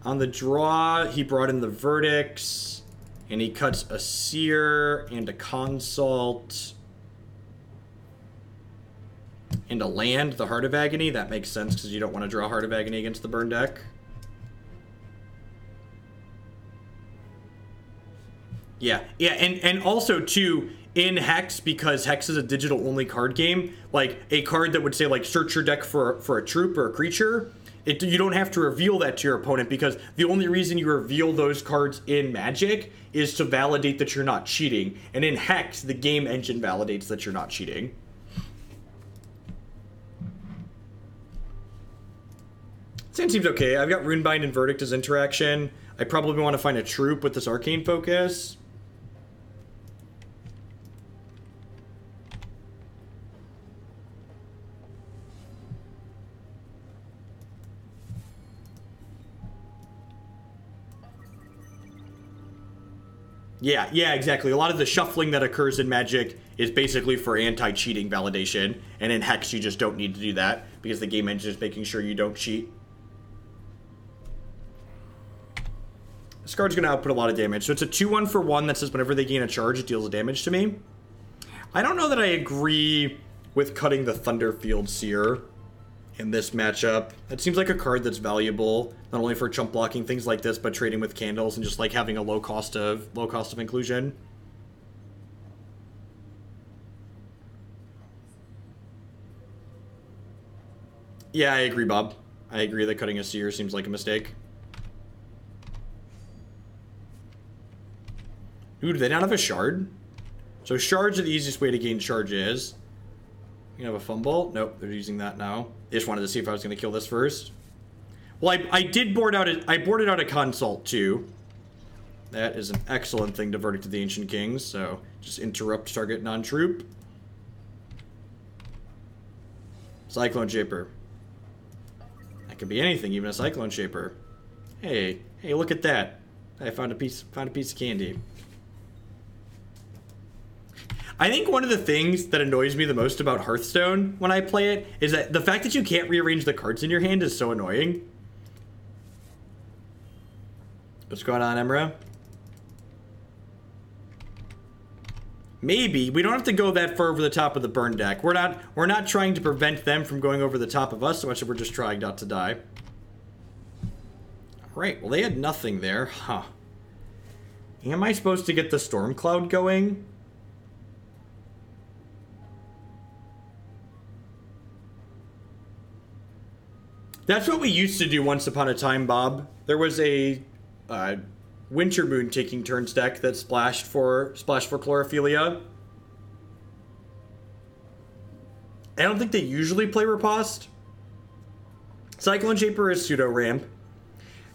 On the draw, he brought in the Verdicts, and he cuts a Seer and a Consult. And a land, the Heart of Agony. That makes sense because you don't want to draw Heart of Agony against the burn deck. Yeah, and also, too, in Hex, because Hex is a digital-only card game, like, a card that would say, like, search your deck for a troop or a creature, you don't have to reveal that to your opponent, because the only reason you reveal those cards in Magic is to validate that you're not cheating. And in Hex, the game engine validates that you're not cheating. This seems okay. I've got Runebind and Verdict as interaction. I probably want to find a troop with this Arcane Focus. Yeah, exactly. A lot of the shuffling that occurs in Magic is basically for anti-cheating validation, and in Hex you just don't need to do that because the game engine is making sure you don't cheat. This card's going to output a lot of damage. So it's a 2-1 for 1 that says whenever they gain a charge, it deals damage to me. I don't know that I agree with cutting the Thunderfield Seer in this matchup. It seems like a card that's valuable, not only for chump blocking things like this, but trading with candles and just like having a low cost of inclusion. Yeah, I agree, Bob. I agree that cutting a Seer seems like a mistake. Ooh, do they not have a Shard? So shards are the easiest way to gain charges. You have a fumble? Nope, they're using that now. They just wanted to see if I was going to kill this first. Well, I did board out I boarded out a Consult too. That is an excellent thing to Verdict of the Ancient Kings. So just interrupt target non-troop. Cyclone Shaper. That could be anything, even a Cyclone Shaper. Hey, look at that! I found a piece of candy. I think one of the things that annoys me the most about Hearthstone when I play it is that the fact that you can't rearrange the cards in your hand is so annoying. What's going on, Emra? Maybe. We don't have to go that far over the top of the burn deck. We're not trying to prevent them from going over the top of us so much that we're just trying not to die. Alright, well they had nothing there. Huh. Am I supposed to get the Storm Cloud going? That's what we used to do once upon a time, Bob. There was a Winter Moon taking turns deck that splashed for Chlorophilia. I don't think they usually play Riposte. Cyclone Shaper is pseudo ramp.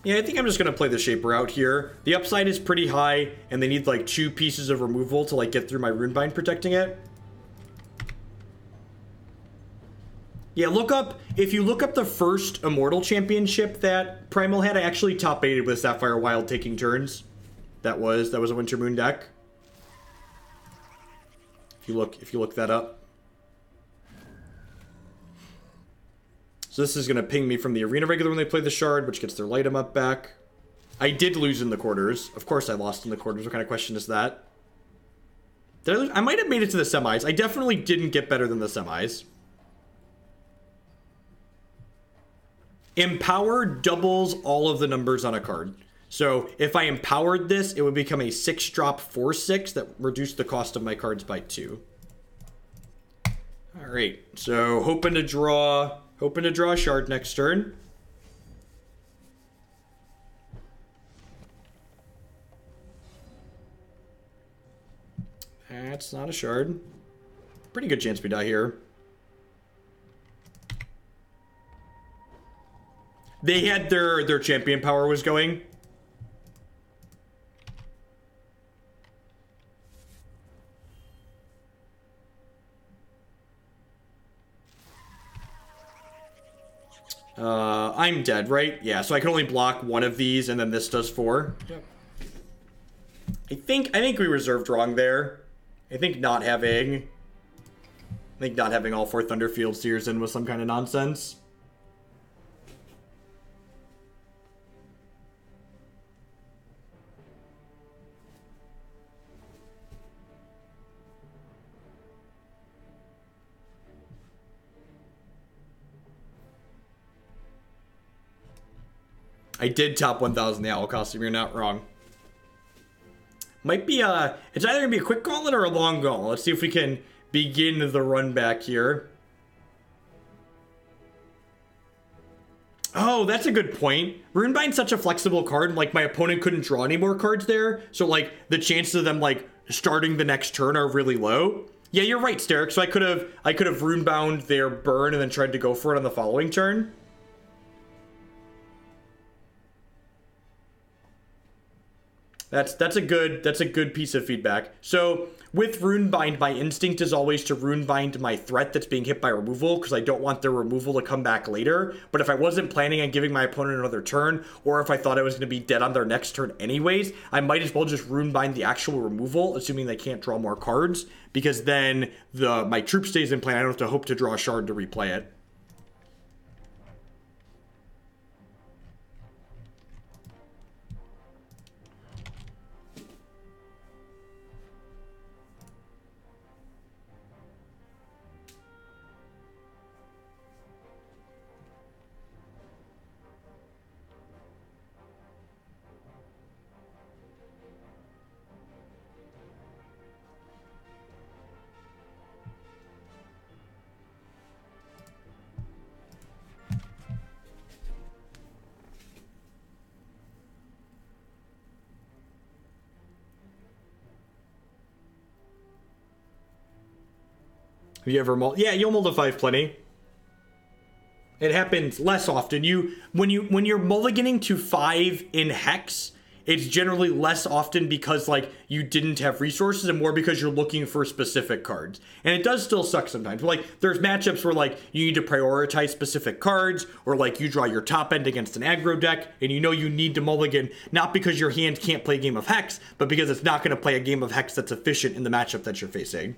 Yeah, I think I'm just gonna play the Shaper out here. The upside is pretty high, and they need like 2 pieces of removal to like get through my Runebind protecting it. Yeah, if you look up the first Immortal championship that Primal had, I actually top 8'd with Sapphire Wild taking turns. That was a Winter Moon deck. If you look that up. So this is gonna ping me from the arena regular when they play the Shard, which gets their light 'em up back. I did lose in the quarters. Of course I lost in the quarters. What kind of question is that? Did I lose? I might have made it to the semis. I definitely didn't get better than the semis. Empower doubles all of the numbers on a card. So if I empowered this, it would become a 6-drop 4/6 that reduced the cost of my cards by 2. All All right, so hoping to draw a shard next turn. That's not a shard. Pretty good chance we die here. They had their champion power was going. I'm dead, right? Yeah, so I can only block one of these, and then this does 4. Yep. I think we reserved wrong there. I think not having all 4 Thunderfield Seers in was some kind of nonsense. I did top 1,000 the Owl costume, you're not wrong. Might be it's either gonna be a quick gauntlet or a long gauntlet. Let's see if we can begin the run back here. Oh, that's a good point. Runebind's such a flexible card, like my opponent couldn't draw any more cards there. So like the chances of them like starting the next turn are really low. Yeah, you're right, Steric. So I could have runebound their burn and then tried to go for it on the following turn. That's a good piece of feedback. So with Runebind, my instinct is always to Runebind my threat that's being hit by removal, because I don't want their removal to come back later. But if I wasn't planning on giving my opponent another turn, or if I thought I was going to be dead on their next turn anyways, I might as well just Runebind the actual removal, assuming they can't draw more cards, because then my troop stays in play. I don't have to hope to draw a shard to replay it. Have you ever yeah, you'll mull to 5 plenty. It happens less often. When you're mulliganing to 5 in Hex, it's generally less often because like you didn't have resources and more because you're looking for specific cards. And it does still suck sometimes. Like there's matchups where like you need to prioritize specific cards, or like you draw your top end against an aggro deck and you know you need to mulligan, not because your hand can't play a game of Hex, but because it's not going to play a game of Hex that's efficient in the matchup that you're facing.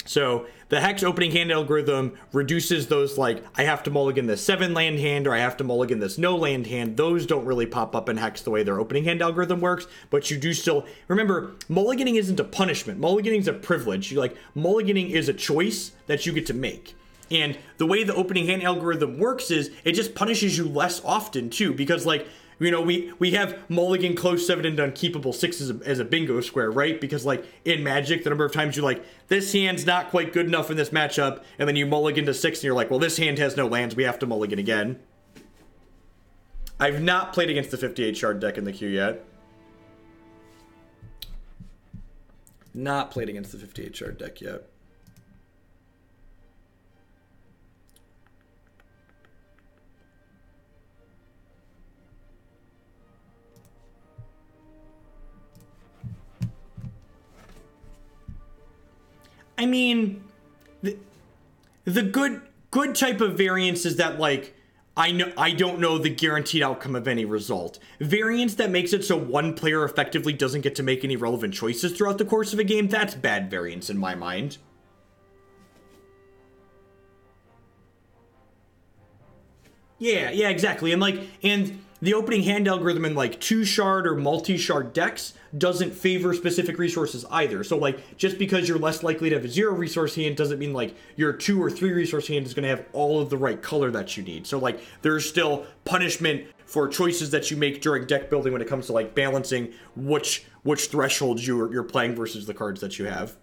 So the Hex opening hand algorithm reduces those, like, I have to mulligan this 7 land hand, or I have to mulligan this no land hand. Those don't really pop up in Hex the way their opening hand algorithm works, but you do still, remember, mulliganing isn't a punishment. Mulliganing is a privilege. Mulliganing is a choice that you get to make. And the way the opening hand algorithm works is it just punishes you less often too, because like, you know, we have mulligan close 7 into unkeepable 6 as a bingo square, right? Because like in Magic, the number of times you're like, this hand's not quite good enough in this matchup, and then you mulligan to 6 and you're like, well, this hand has no lands, we have to mulligan again. I've not played against the 58 shard deck in the queue yet. Not played against the 58 shard deck yet. I mean, the good type of variance is that, like, I don't know the guaranteed outcome of any result. Variance that makes it so one player effectively doesn't get to make any relevant choices throughout the course of a game, that's bad variance in my mind. Yeah, exactly. And the opening hand algorithm in like 2-shard or multi-shard decks doesn't favor specific resources either. So like, just because you're less likely to have a 0 resource hand doesn't mean like your 2 or 3 resource hand is going to have all of the right color that you need. So like, there's still punishment for choices that you make during deck building when it comes to like balancing which thresholds you're playing versus the cards that you have.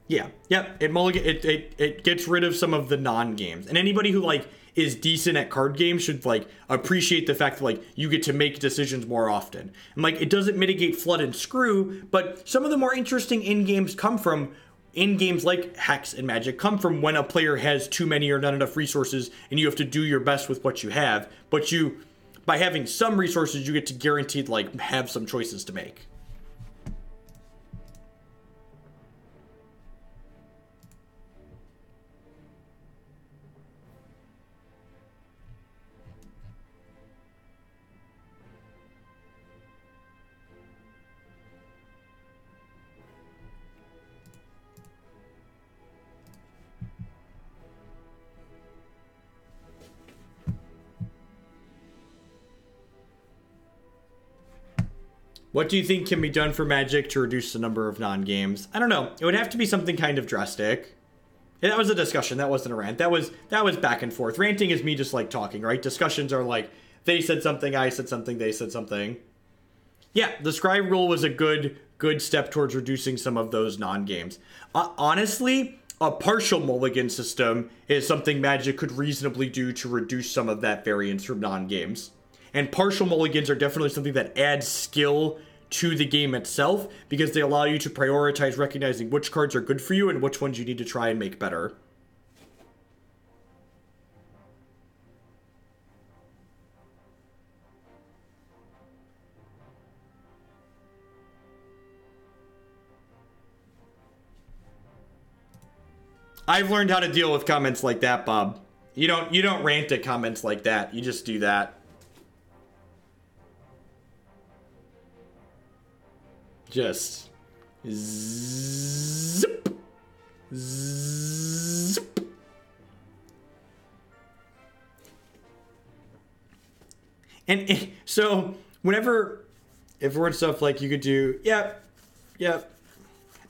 Yeah, yep. It gets rid of some of the non-games, and anybody who like is decent at card games should like appreciate the fact that like you get to make decisions more often. And like it doesn't mitigate flood and screw, but some of the more interesting in games come from in games like Hex and Magic come from when a player has too many or not enough resources, and you have to do your best with what you have. But you, by having some resources, you get to guaranteed like have some choices to make. What do you think can be done for Magic to reduce the number of non-games? I don't know. It would have to be something kind of drastic. Yeah, that was a discussion. That wasn't a rant. That was back and forth. Ranting is me just like talking, right? Discussions are like, they said something, I said something, they said something. Yeah, the scribe rule was a good step towards reducing some of those non-games. Honestly, a partial mulligan system is something Magic could reasonably do to reduce some of that variance from non-games. And partial mulligans are definitely something that adds skill to the game itself, because they allow you to prioritize recognizing which cards are good for you and which ones you need to try and make better. I've learned how to deal with comments like that, Bob. You don't rant at comments like that. You just do that. Just zip, zip. And so whenever, if we're in stuff like you could do, yep.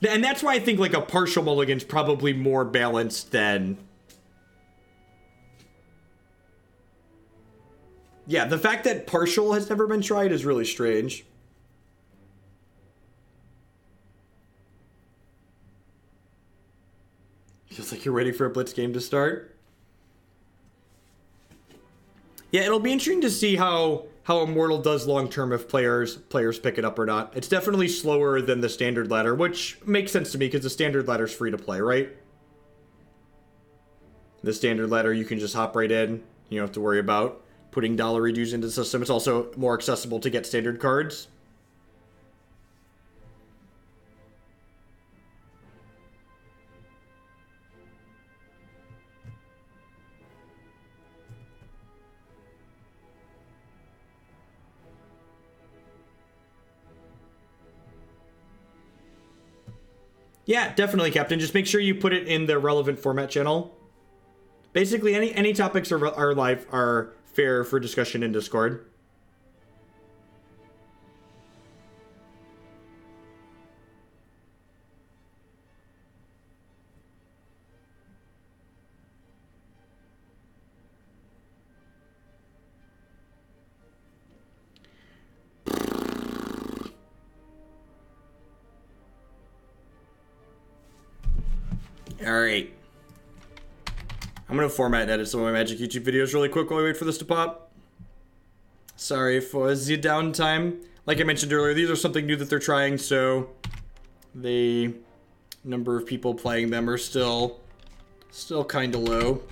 And that's why I think like a partial mulligan's probably more balanced than. Yeah, the fact that partial has never been tried is really strange. Feels like you're waiting for a Blitz game to start. Yeah, it'll be interesting to see how Immortal does long term if players pick it up or not. It's definitely slower than the standard ladder, which makes sense to me because the standard ladder's free to play, right? The standard ladder you can just hop right in. You don't have to worry about putting dollar reduce into the system. It's also more accessible to get standard cards. Yeah, definitely, Captain. Just make sure you put it in the relevant format channel. Basically, any topics are live are fair for discussion in Discord. Alright. I'm going to format and edit some of my Magic YouTube videos really quick while we wait for this to pop. Sorry for the downtime. Like I mentioned earlier, these are something new that they're trying, so the number of people playing them are still kind of low.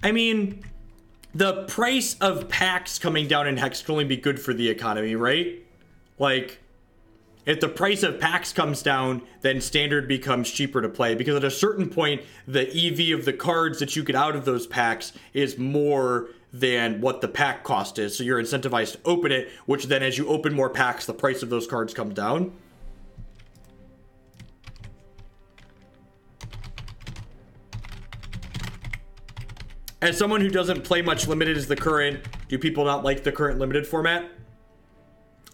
I mean, the price of packs coming down in Hex can only be good for the economy, right? Like, if the price of packs comes down, then standard becomes cheaper to play, because at a certain point, the EV of the cards that you get out of those packs is more than what the pack cost is. So you're incentivized to open it, which then as you open more packs, the price of those cards comes down. as someone who doesn't play much limited, do people not like the current limited format?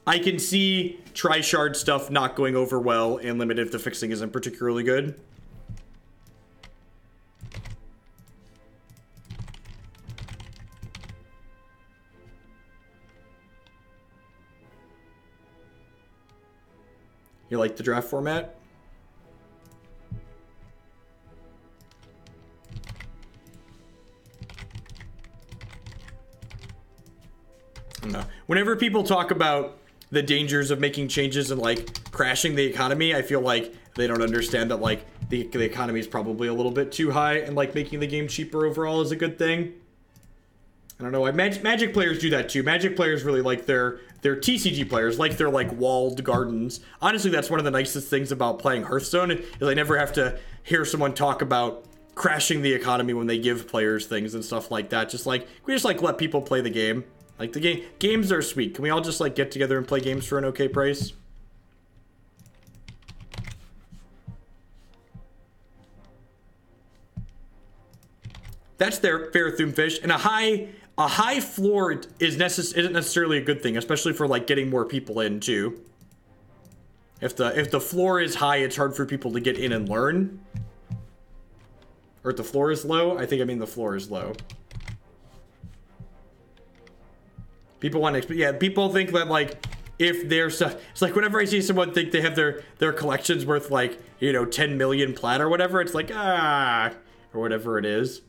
I can see tri-shard stuff not going over well in limited if the fixing isn't particularly good. You like the draft format? No. Whenever people talk about the dangers of making changes and like crashing the economy, I feel like they don't understand that like the economy is probably a little bit too high, and like making the game cheaper overall is a good thing. I don't know why Magic players do that too. Magic players really like their TCG players like their like walled gardens. Honestly, that's one of the nicest things about playing Hearthstone is I never have to hear someone talk about crashing the economy when they give players things and stuff like that. Just like we just like let people play the game. Like the games are sweet. Can we all just like get together and play games for an okay price? That's their fair Thumfish, and a high floor isn't necessarily a good thing, especially for like getting more people in too. If the floor is high, it's hard for people to get in and learn. Or if the floor is low, I mean the floor is low. People want to, yeah, people think that like if there's it's like whenever I see someone think they have their collections worth like, you know, 10 million plat or whatever, it's like or whatever it is.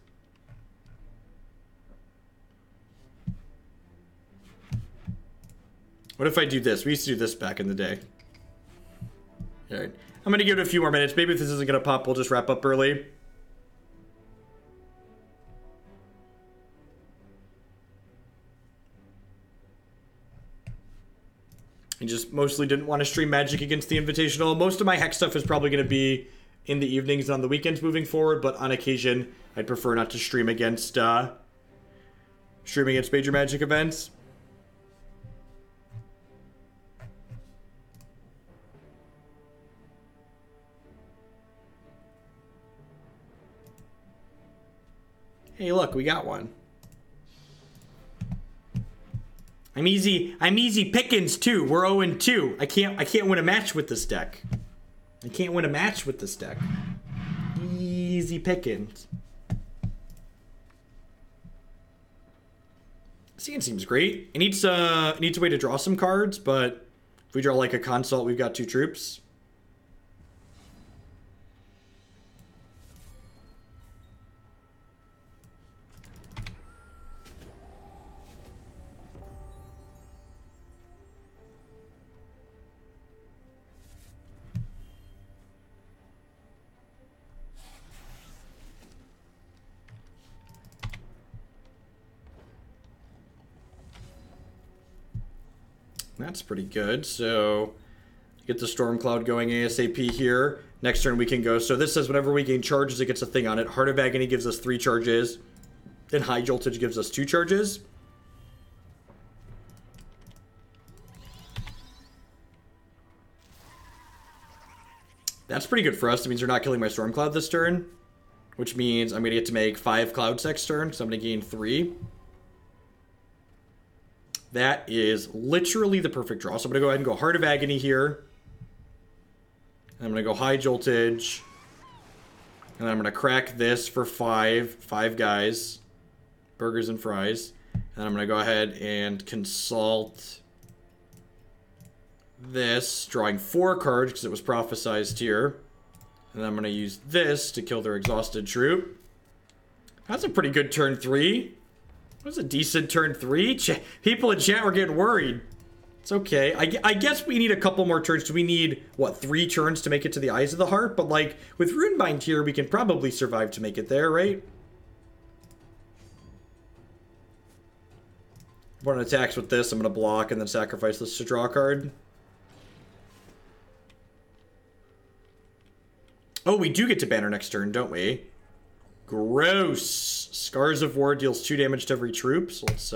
What if I do this? We used to do this back in the day. All right. I'm going to give it a few more minutes. Maybe if this isn't going to pop, we'll just wrap up early. I just mostly didn't want to stream Magic against the Invitational. Most of my Hex stuff is probably going to be in the evenings and on the weekends moving forward, but on occasion, I'd prefer not to stream against major Magic events. Hey, look, we got one. I'm easy pickings too. We're 0-2. I can't win a match with this deck. I can't win a match with this deck. Easy pickings. Seeing seems great. It needs a way to draw some cards, but if we draw like a Consult, we've got 2 troops. That's pretty good. So get the Storm Cloud going ASAP here. Next turn we can go. So this says whenever we gain charges, it gets a thing on it. Heart of Agony gives us 3 charges. And High Joltage gives us 2 charges. That's pretty good for us. It means they're not killing my Storm Cloud this turn. Which means I'm going to get to make 5 Clouds next turn. So I'm going to gain 3. That is literally the perfect draw. So I'm going to go ahead and go Heart of Agony here. And I'm going to go High Joltage. And then I'm going to crack this for 5 guys. Burgers and fries. And I'm going to go ahead and consult this, drawing 4 cards because it was prophesized here. And then I'm going to use this to kill their exhausted troop. That's a pretty good turn 3. That was a decent turn 3. People in chat were getting worried. It's okay. I guess we need a couple more turns. Do we need, what, 3 turns to make it to the Eyes of the Heart? But, like, with Runebind here, we can probably survive to make it there, right? One attacks with this, I'm going to block and then sacrifice this to draw a card. Oh, we do get to banner next turn, don't we? Gross. Scars of War deals 2 damage to every troop. So let's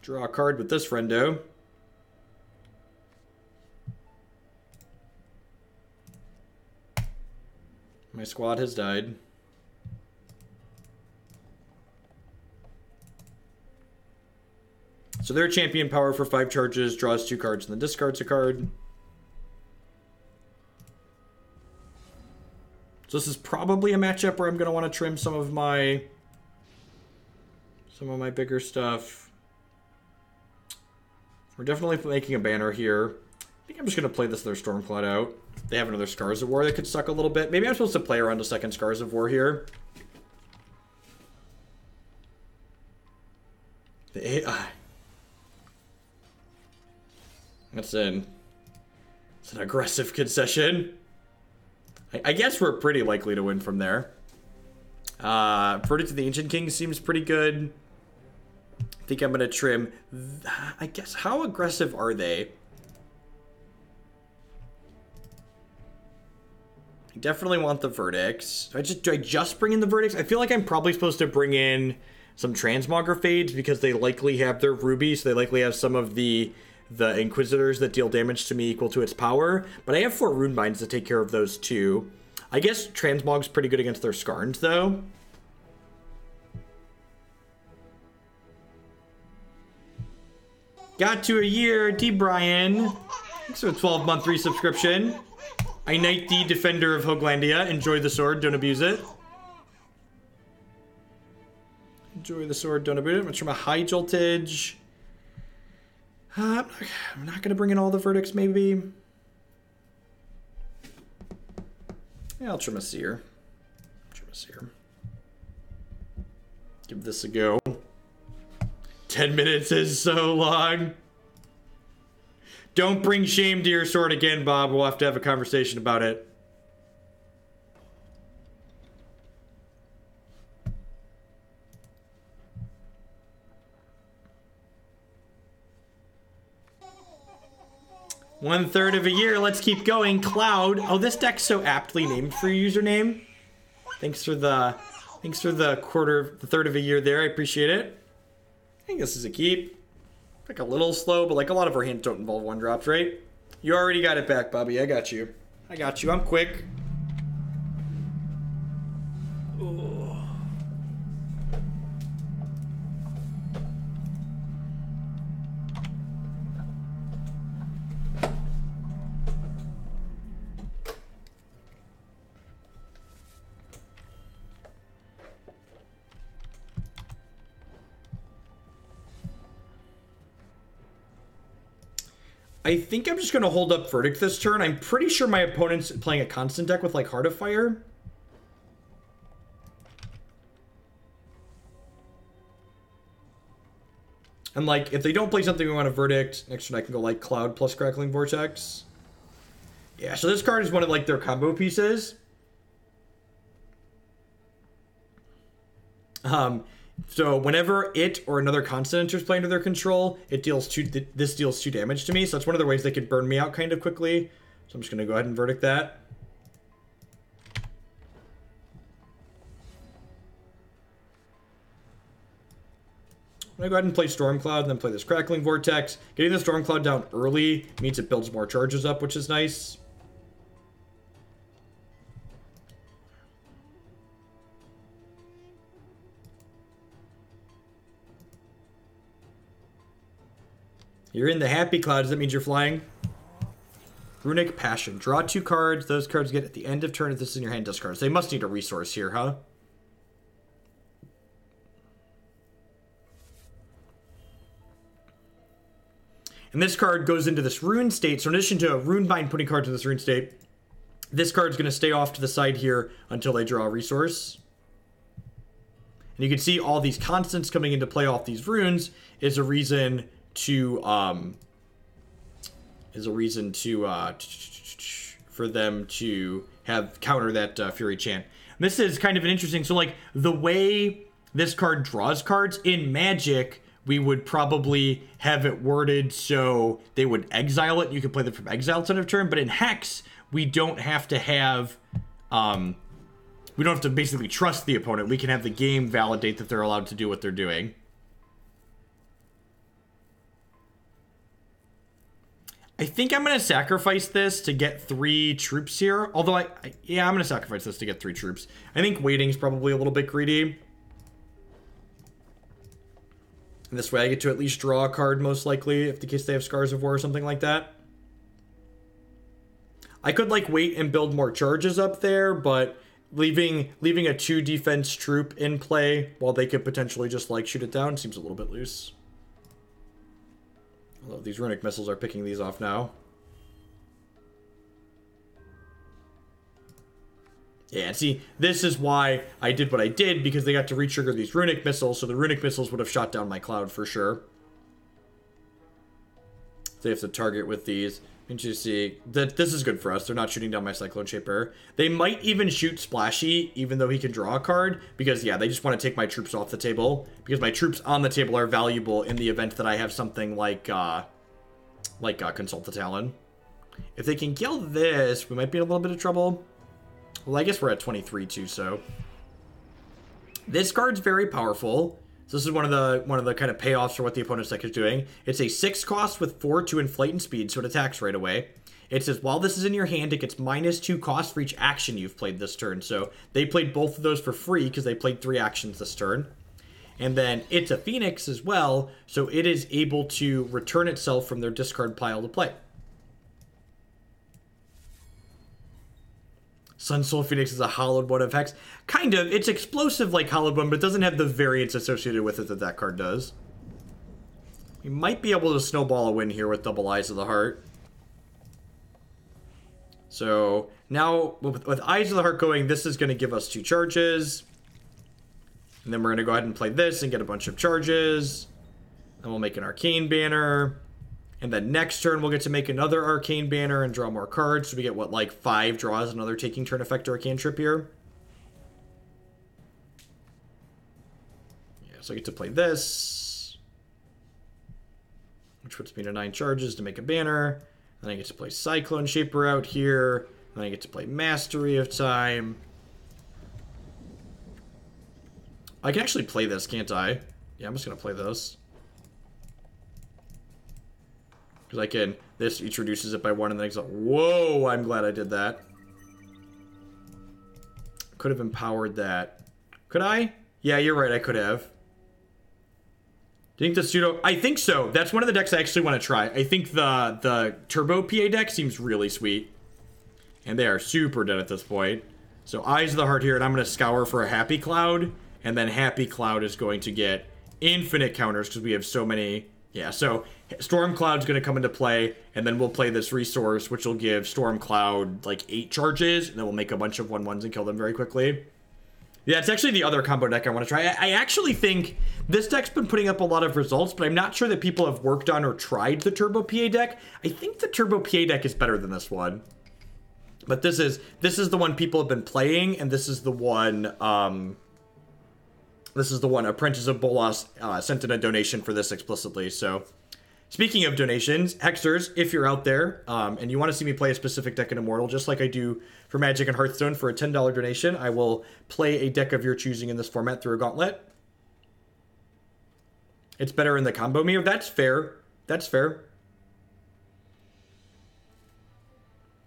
draw a card with this friendo. My squad has died. So their champion power for 5 charges, draws 2 cards, and then discards a card. So this is probably a matchup where I'm going to want to trim some of my bigger stuff. We're definitely making a banner here. I think I'm just going to play this other Stormcloud out. They have another Scars of War that could suck a little bit. Maybe I'm supposed to play around a second Scars of War here. The AI. It's an aggressive concession. I guess we're pretty likely to win from there. Verdict of the Ancient King seems pretty good. I think I'm going to trim. I guess, how aggressive are they? I definitely want the verdicts. Do I just bring in the verdicts? I feel like I'm probably supposed to bring in some Transmogrifades because they likely have their rubies. So they likely have some of the Inquisitors that deal damage to me equal to its power. But I have 4 Runebinds to take care of those too. I guess Transmog's pretty good against their Skarns though. Got to a year, D. Brian. Thanks for a 12-month resubscription. I knight the Defender of Hoaglandia. Enjoy the sword, don't abuse it. Enjoy the sword, don't abuse it. Much from a high joltage. I'm not going to bring in all the verdicts, maybe. Yeah, I'll trim a Seer. Give this a go. 10 minutes is so long. Don't bring shame to your sword again, Bob. We'll have to have a conversation about it. One-third of a year. Let's keep going. Cloud. Oh, this deck's so aptly named for your username. Thanks for the third of a year there. I appreciate it. I think this is a keep. Like a little slow, but like a lot of our hands don't involve 1-drops, right? You already got it back, Bobby. I got you. I'm quick. Ooh. I think I'm just going to hold up Verdict this turn. I'm pretty sure my opponent's playing a constant deck with, like, Heart of Fire. And, like, if they don't play something we want to Verdict, next turn I can go, like, Cloud plus Crackling Vortex. Yeah, so this card is one of, like, their combo pieces. So whenever it or another constant enters play under their control, it deals this deals 2 damage to me. So that's one of the ways they could burn me out kind of quickly. So I'm just going to go ahead and Verdict that. I'm going to go ahead and play Stormcloud and then play this Crackling Vortex. Getting the Stormcloud down early means it builds more charges up, which is nice. You're in the happy clouds. That means you're flying. Runic Passion. Draw 2 cards. Those cards get at the end of turn. If this is in your hand, discard. So they must need a resource here, huh? And this card goes into this rune state. So in addition to a Runebind putting cards in this rune state, this card's going to stay off to the side here until they draw a resource. And you can see all these constants coming into play off these runes is a reason to for them to have counter that Fury Chant. And this is kind of an interesting, so like the way this card draws cards in Magic, we would probably have it worded so they would exile it. You could play them from exile at end of turn, but in Hex, we don't have to have we don't have to basically trust the opponent. We can have the game validate that they're allowed to do what they're doing. I think I'm going to sacrifice this to get 3 troops here. Although, yeah, I'm going to sacrifice this to get 3 troops. I think waiting's probably a little bit greedy. And this way I get to at least draw a card, most likely, if the case they have Scars of War or something like that. I could, like, wait and build more charges up there, but leaving a 2 defense troop in play while they could potentially just, like, shoot it down seems a little bit loose. Although these runic missiles are picking these off now. Yeah, see, this is why I did what I did, because they got to re-trigger these runic missiles, so the runic missiles would have shot down my cloud for sure. They have to target with these. And you see that this is good for us. They're not shooting down my Cyclone Shaper. They might even shoot Splashy, even though he can draw a card, because yeah, they just want to take my troops off the table, because my troops on the table are valuable in the event that I have something like Consult the Talon. If they can kill this, we might be in a little bit of trouble. Well, I guess we're at 23 too, so this card's very powerful. So this is one of the kind of payoffs for what the opponent's deck is doing. It's a 6 cost with 4 to inflate and speed, so it attacks right away. It says while this is in your hand, it gets -2 cost for each action you've played this turn. So they played both of those for free because they played 3 actions this turn. And then it's a Phoenix as well, so it is able to return itself from their discard pile to play. Sunsoul Phoenix is a hollowed one of Hex. Kind of. It's explosive like hollowed one, but it doesn't have the variance associated with it that that card does. We might be able to snowball a win here with double Eyes of the Heart. So now with Eyes of the Heart going, this is going to give us 2 charges. And then we're going to go ahead and play this and get a bunch of charges. And we'll make an Arcane Banner. And then next turn, we'll get to make another Arcane Banner and draw more cards. So we get, what, like 5 draws, another taking turn effect Arcane Trip here. Yeah, so I get to play this. Which puts me to 9 charges to make a banner. Then I get to play Cyclone Shaper out here. Then I get to play Mastery of Time. I can actually play this, can't I? Yeah, I'm just going to play this. Because I can, this each reduces it by 1 and then exile. Whoa, I'm glad I did that. Could have empowered that. Could I? Yeah, you're right, I could have. Do you think the pseudo? I think so. That's one of the decks I actually want to try. I think the Turbo PA deck seems really sweet. And they are super dead at this point. So Eyes of the Heart here, and I'm going to scour for a Happy Cloud. And then Happy Cloud is going to get infinite counters because we have so many. Yeah, so Storm Cloud's going to come into play, and then we'll play this resource, which will give Storm Cloud like 8 charges, and then we'll make a bunch of 1/1s and kill them very quickly. Yeah, it's actually the other combo deck I want to try. I actually think this deck's been putting up a lot of results, but I'm not sure that people have worked on or tried the Turbo PA deck. I think the Turbo PA deck is better than this one. But this is the one people have been playing, and this is the one Apprentice of Bolas sent in a donation for this explicitly. So, speaking of donations, Hexers, if you're out there and you want to see me play a specific deck in Immortal, just like I do for Magic and Hearthstone for a $10 donation, I will play a deck of your choosing in this format through a Gauntlet. It's better in the combo mirror. That's fair. That's fair.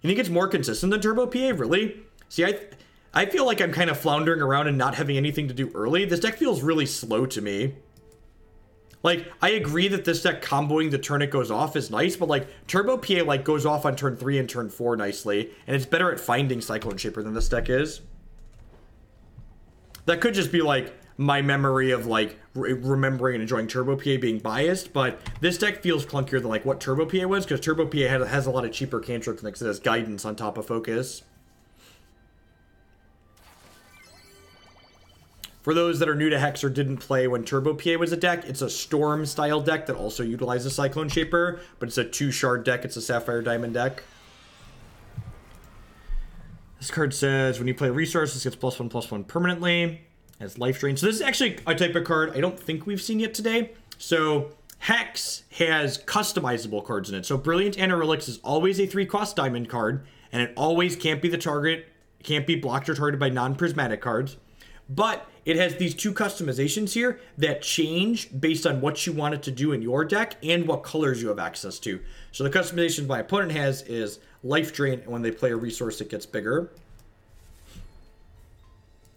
You think it's more consistent than Turbo PA? Really? See, I feel like I'm kind of floundering around and not having anything to do early. This deck feels really slow to me. Like, I agree that this deck comboing the turn it goes off is nice, but like, Turbo PA like goes off on turn 3 and turn 4 nicely, and it's better at finding Cyclone Shaper than this deck is. That could just be like my memory of like remembering and enjoying Turbo PA being biased, but this deck feels clunkier than like what Turbo PA was, because Turbo PA has a lot of cheaper cantrips and it has guidance on top of focus. For those that are new to Hex or didn't play when Turbo PA was a deck, it's a Storm-style deck that also utilizes Cyclone Shaper, but it's a 2-shard deck. It's a Sapphire Diamond deck. This card says, when you play a resource, this gets +1/+1 permanently. It has life drain. So this is actually a type of card I don't think we've seen yet today. So Hex has customizable cards in it. So Brilliant Analytics is always a 3-cost diamond card, and it always can't be the target, can't be blocked or targeted by non-prismatic cards. But it has these 2 customizations here that change based on what you want it to do in your deck and what colors you have access to. So the customization my opponent has is life drain, and when they play a resource, it gets bigger.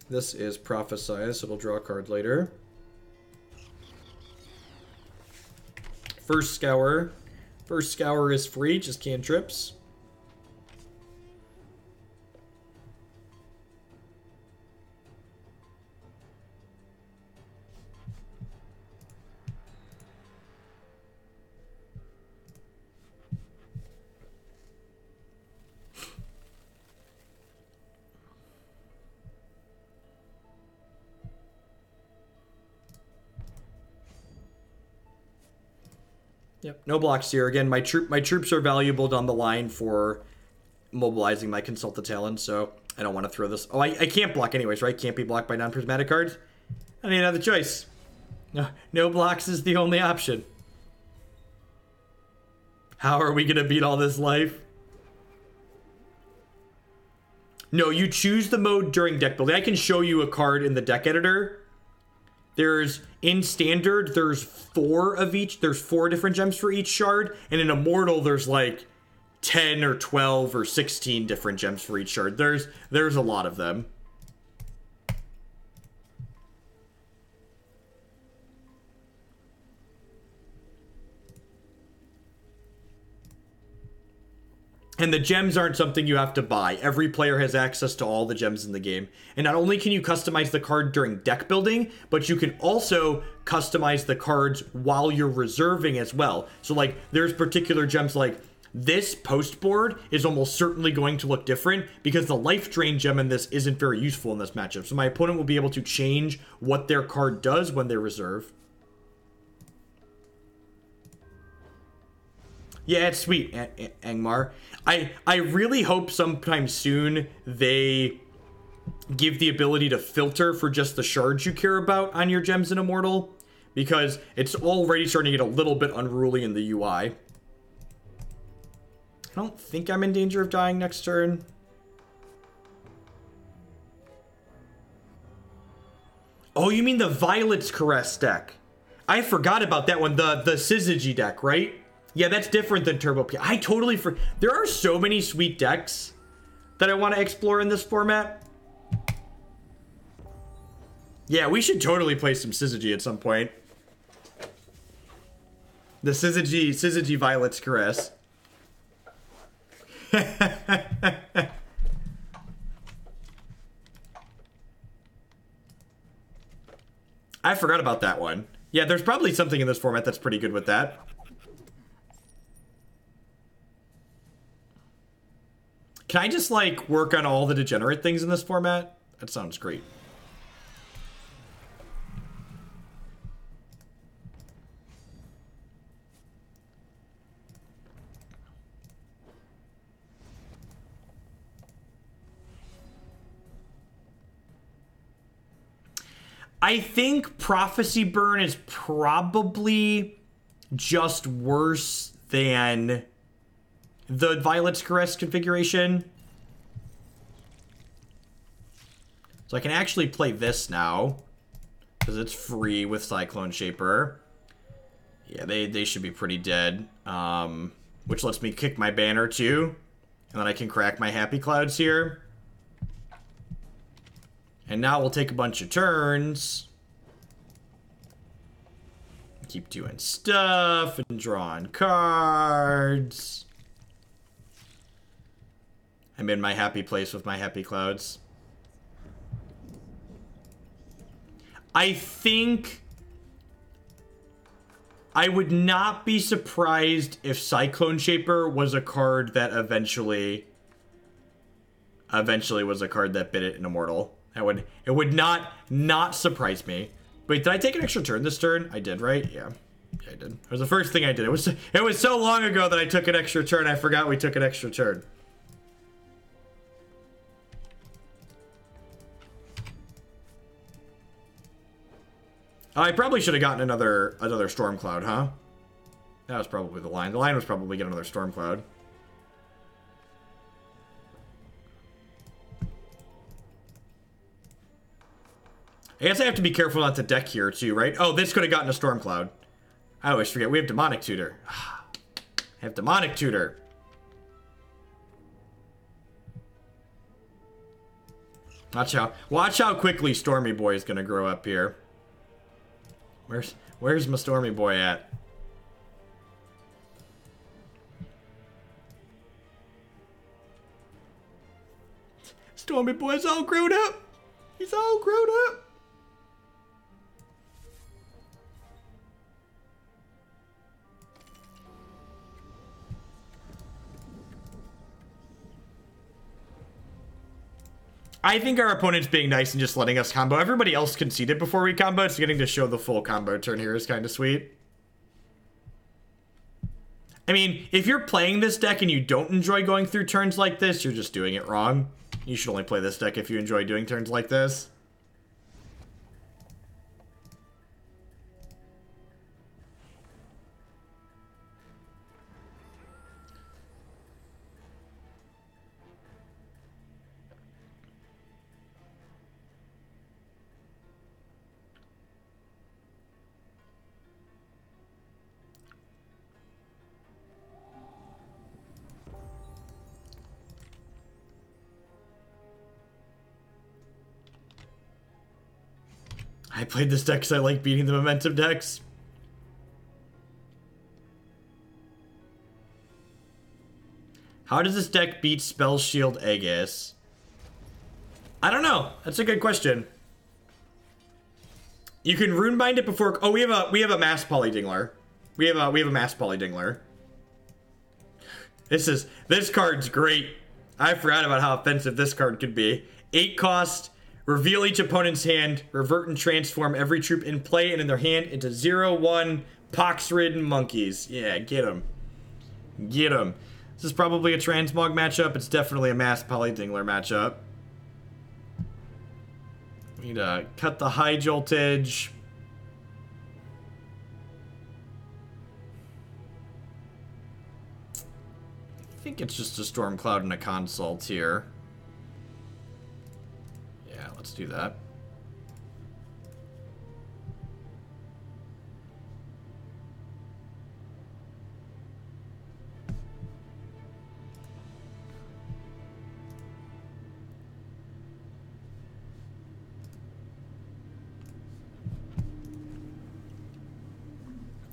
This is Prophesize, so it'll draw a card later. First Scour. First Scour is free, just cantrips. Yep, no blocks here. Again, my troops are valuable down the line for mobilizing my Consult the Talon, so I don't want to throw this. Oh, I can't block anyways, right? Can't be blocked by non-prismatic cards. I need another choice. No blocks is the only option. How are we going to beat all this life? No, you choose the mode during deck building. I can show you a card in the deck editor. There's, in standard, there's 4 of each. There's 4 different gems for each shard. And in Immortal, there's like 10 or 12 or 16 different gems for each shard. There's a lot of them. And the gems aren't something you have to buy. Every player has access to all the gems in the game. And not only can you customize the card during deck building, but you can also customize the cards while you're reserving as well. So like there's particular gems like this post board is almost certainly going to look different because the life drain gem in this isn't very useful in this matchup. So my opponent will be able to change what their card does when they reserve. Yeah, it's sweet, Angmar. I really hope sometime soon they give the ability to filter for just the shards you care about on your gems in Immortal, because it's already starting to get a little bit unruly in the UI. I don't think I'm in danger of dying next turn. Oh, you mean the Violet's Caress deck? I forgot about that one, the Syzygy deck, right? Yeah, that's different than Turbo P. I totally there are so many sweet decks that I want to explore in this format. Yeah, we should totally play some Syzygy at some point. The Syzygy Violet's Caress. I forgot about that one. Yeah, there's probably something in this format that's pretty good with that. Can I just, like, work on all the degenerate things in this format? That sounds great. I think Prophecy Burn is probably just worse than the Violet's Caress configuration. So I can actually play this now, because it's free with Cyclone Shaper. Yeah, they should be pretty dead. Which lets me kick my banner too. And then I can crack my Happy Clouds here. And now we'll take a bunch of turns. Keep doing stuff and drawing cards. I'm in my happy place with my Happy Clouds. I think I would not be surprised if Cyclone Shaper was a card that eventually was a card that bit it in Immortal. It would not surprise me. Wait, did I take an extra turn this turn? I did, right? Yeah. Yeah, I did. It was the first thing I did. It was so long ago that I took an extra turn, I forgot we took an extra turn. I probably should have gotten another Storm Cloud, huh? That was probably the line. The line was probably get another Storm Cloud. I guess I have to be careful not to deck here too, right? Oh, this could have gotten a Storm Cloud. I always forget. We have Demonic Tutor. I have Demonic Tutor. Watch how quickly Stormy Boy is gonna grow up here. Where's my Stormy Boy at? Stormy Boy's all grown up. He's all grown up. I think our opponent's being nice and just letting us combo. Everybody else conceded before we combo, so getting to show the full combo turn here is kind of sweet. I mean, if you're playing this deck and you don't enjoy going through turns like this, you're just doing it wrong. You should only play this deck if you enjoy doing turns like this. I played this deck because I like beating the momentum decks. How does this deck beat Spell Shield Aegis? I don't know. That's a good question. You can Runebind it before. Oh, we have a Mass Poly Dingler. We have a Mass Poly Dingler. This card's great. I forgot about how offensive this card could be. 8 cost. Reveal each opponent's hand, revert and transform every troop in play and in their hand into 0/1 pox-ridden monkeys. Yeah, get them. Get them. This is probably a Transmog matchup. It's definitely a Mass Poly Dingler matchup. We need to cut the high joltage. I think it's just a Stormcloud and a Consult here. Let's do that.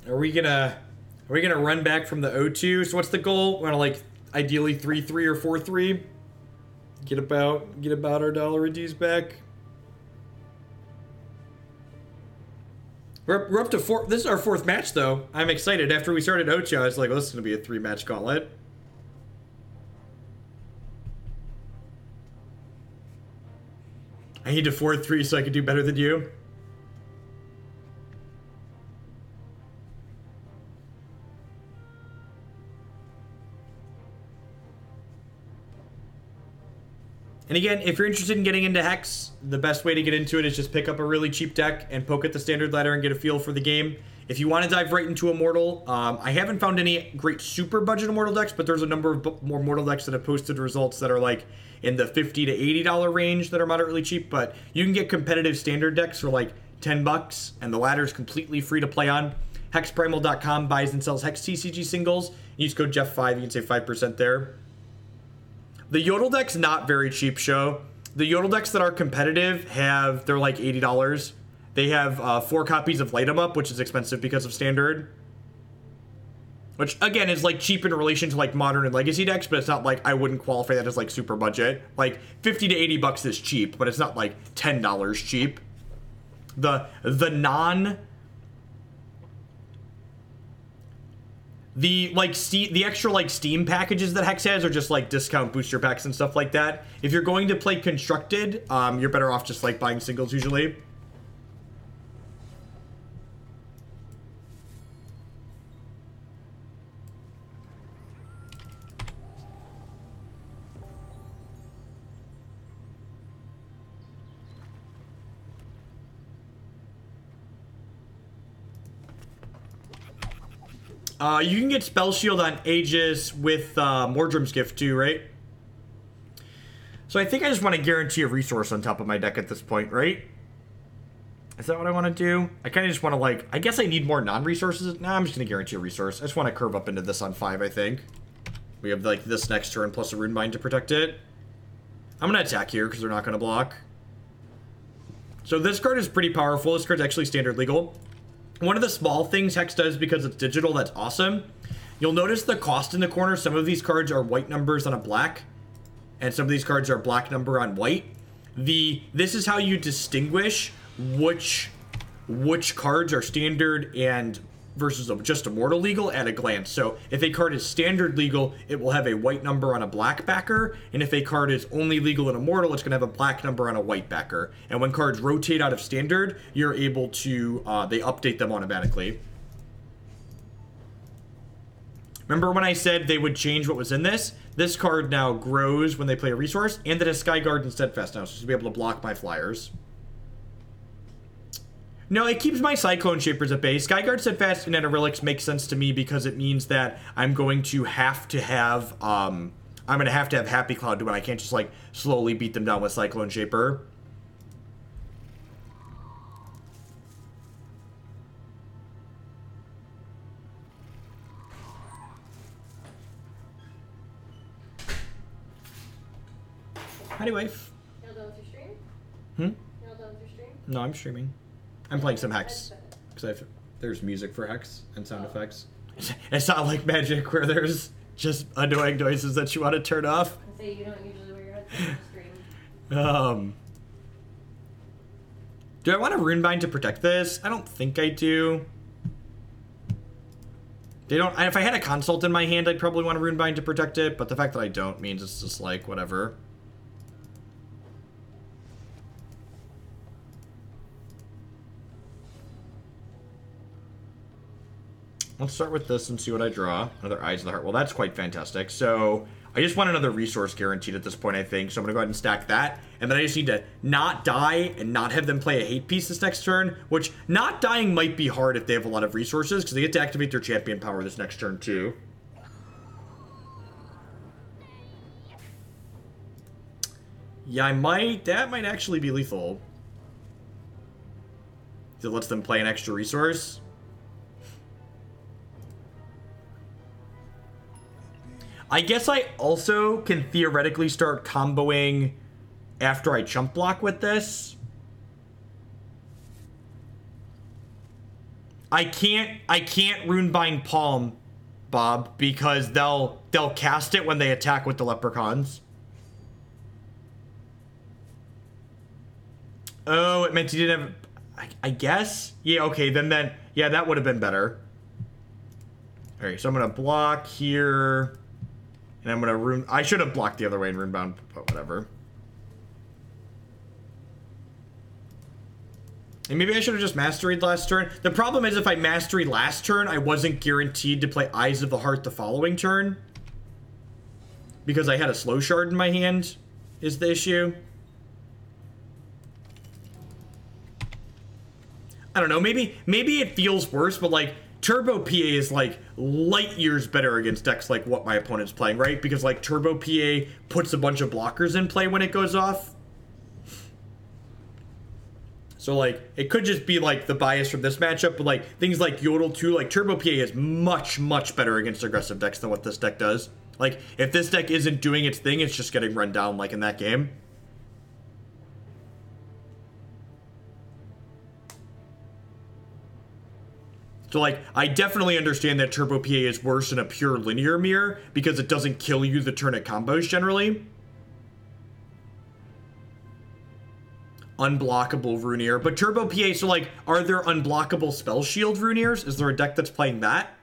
Are we gonna run back from the O2? So what's the goal? We want to like ideally 3-3 or 4-3. Get about our dollar D's back. We're up to 4. This is our 4th match, though. I'm excited. After we started Ocho, I was like, well, this is going to be a 3-match gauntlet. I need to 4-3 so I can do better than you. And again, if you're interested in getting into Hex, the best way to get into it is just pick up a really cheap deck and poke at the standard ladder and get a feel for the game. If you want to dive right into Immortal, I haven't found any great super budget Immortal decks, but there's a number of more Immortal decks that have posted results that are like in the $50 to $80 range that are moderately cheap, but you can get competitive standard decks for like 10 bucks, and the ladder is completely free to play on. Hexprimal.com buys and sells Hex TCG singles. Use code Jeff5, you can save 5% there. The Yodel deck's not very cheap, show. The Yodel decks that are competitive they're like $80. They have 4 copies of Light 'em Up, which is expensive because of standard. Which, again, is like cheap in relation to like modern and legacy decks, but it's not like I wouldn't qualify that as like super budget. Like 50 to 80 bucks is cheap, but it's not like $10 cheap. The extra like Steam packages that Hex has are just like discount booster packs and stuff like that. If you're going to play constructed, you're better off just like buying singles usually. You can get Spell Shield on Aegis with Mordrum's Gift too, right? So I think I just want to guarantee a resource on top of my deck at this point, right? Is that what I want to do? I kind of just want to like, I guess I need more non-resources. Nah, I'm just going to guarantee a resource. I just want to curve up into this on 5, I think. We have like this next turn plus a Runebind to protect it. I'm going to attack here because they're not going to block. So this card is pretty powerful. This card's actually standard legal. One of the small things Hex does because it's digital that's awesome, you'll notice the cost in the corner. Some of these cards are white numbers on a black. and some of these cards are black number on white. This is how you distinguish which cards are standard and versus just Immortal legal at a glance. So if a card is standard legal, it will have a white number on a black backer, and if a card is only legal in Immortal, it's going to have a black number on a white backer. And when cards rotate out of standard, you're able to they update them automatically. Remember when I said they would change what was in this? This card now grows when they play a resource, and it has Skyguard and Steadfast now, so to be able to block my flyers. No, it keeps my Cyclone Shapers at bay. Skyguard, Steadfast, and Relics makes sense to me because it means that I'm going to have to have, Happy Cloud do it. I can't just, like, slowly beat them down with Cyclone Shaper. Howdy, wife. You're done with your stream? You're done with your stream? No, I'm streaming. I'm playing some Hex. Because there's music for Hex and sound effects. It's not like Magic where there's just annoying noises that you want to turn off. I say you don't usually wear your headphones on stream. Do I want a Runebind to protect this? I don't think I do. They don't. If I had a Consult in my hand, I'd probably want a Runebind to protect it, but the fact that I don't means it's just like, whatever. Let's start with this and see what I draw. Another Eyes of the Heart. Well, that's quite fantastic. So I just want another resource guaranteed at this point, I think. So I'm going to go ahead and stack that. And then I just need to not die and not have them play a hate piece this next turn, which not dying might be hard if they have a lot of resources because they get to activate their champion power this next turn too. Yeah, that might actually be lethal. It lets them play an extra resource. I guess I also can theoretically start comboing after I chump block with this. I can't Runebind Palm, Bob, because they'll cast it when they attack with the leprechauns. Oh, it meant you didn't have... I guess? Yeah, okay, then... Yeah, that would have been better. Alright, so I'm going to block here... And I'm going to I should have blocked the other way and Runebound, but whatever. And maybe I should have just Masteried last turn. The problem is if I Masteried last turn, I wasn't guaranteed to play Eyes of the Heart the following turn. Because I had a Slow Shard in my hand, is the issue. I don't know, maybe it feels worse, but like... Turbo PA is like light years better against decks like what my opponent's playing, right? Because like Turbo PA puts a bunch of blockers in play when it goes off. So like it could just be like the bias from this matchup, but like things like Yodel 2, like Turbo PA is much, much better against aggressive decks than what this deck does. Like if this deck isn't doing its thing, it's just getting run down like in that game. So, like, I definitely understand that Turbo PA is worse in a pure linear mirror because it doesn't kill you the turn it combos generally. Unblockable Runeer. But Turbo PA, so, like, are there unblockable Spell Shield Runeers? Is there a deck that's playing that?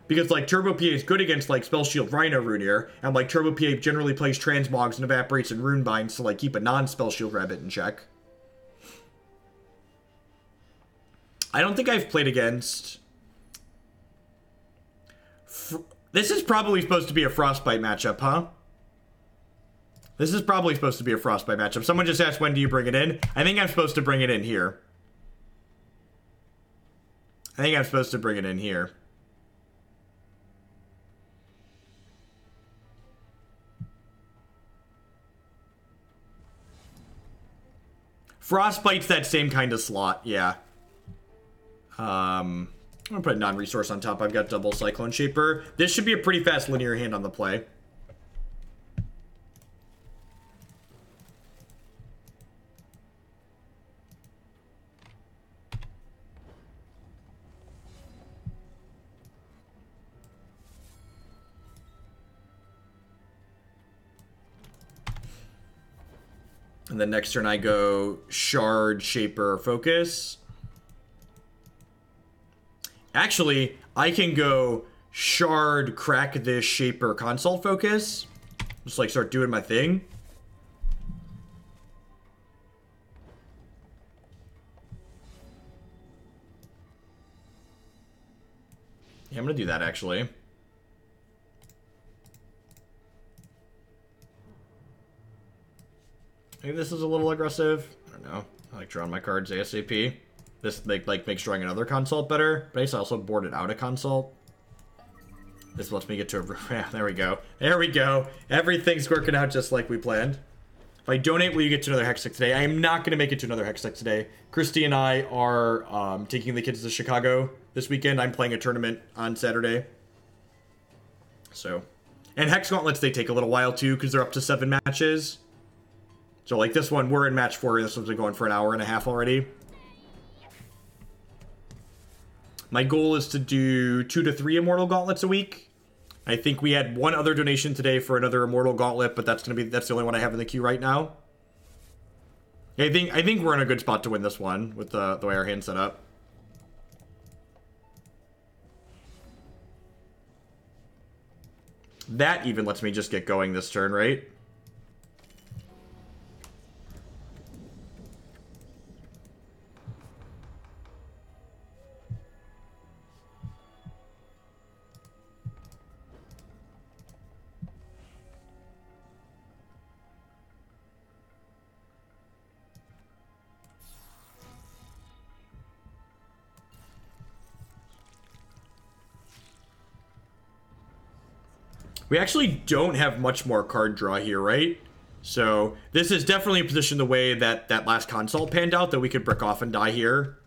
Because, like, Turbo PA is good against, like, Spell Shield Rhino Runeer, and, like, Turbo PA generally plays Transmogs and Evaporates and Runebinds to, like, keep a non-Spell Shield Rabbit in check. I don't think I've played against... This is probably supposed to be a Frostbite matchup, huh? This is probably supposed to be a Frostbite matchup. Someone just asked, when do you bring it in? I think I'm supposed to bring it in here. I think I'm supposed to bring it in here. Frostbite's that same kind of slot, yeah. I'm gonna put a non-resource on top. I've got double Cyclone Shaper. This should be a pretty fast linear hand on the play. And then next turn I go Shard, Shaper, Focus. Actually, I can go Shard, Crack this, Shaper, Consult Focus. Just like start doing my thing. Yeah, I'm gonna do that actually. Maybe this is a little aggressive. I don't know. I like drawing my cards ASAP. This makes drawing another consult better, but I also boarded out a consult. This lets me get to a... Yeah, there we go. There we go. Everything's working out just like we planned. If I donate, will you get to another Hex deck today? I am not going to make it to another Hex deck today. Christy and I are taking the kids to Chicago this weekend. I'm playing a tournament on Saturday. So... And Hex Gauntlets, they take a little while too, because they're up to 7 matches. So like this one, we're in match 4, and this one's been going for an hour and a half already. My goal is to do 2 to 3 Immortal Gauntlets a week. I think we had one other donation today for another Immortal Gauntlet, but that's the only one I have in the queue right now. I think we're in a good spot to win this one with the way our hand's set up. That even lets me just get going this turn, right? We actually don't have much more card draw here, right? So this is definitely a position the way that that last consult panned out, that we could brick off and die here.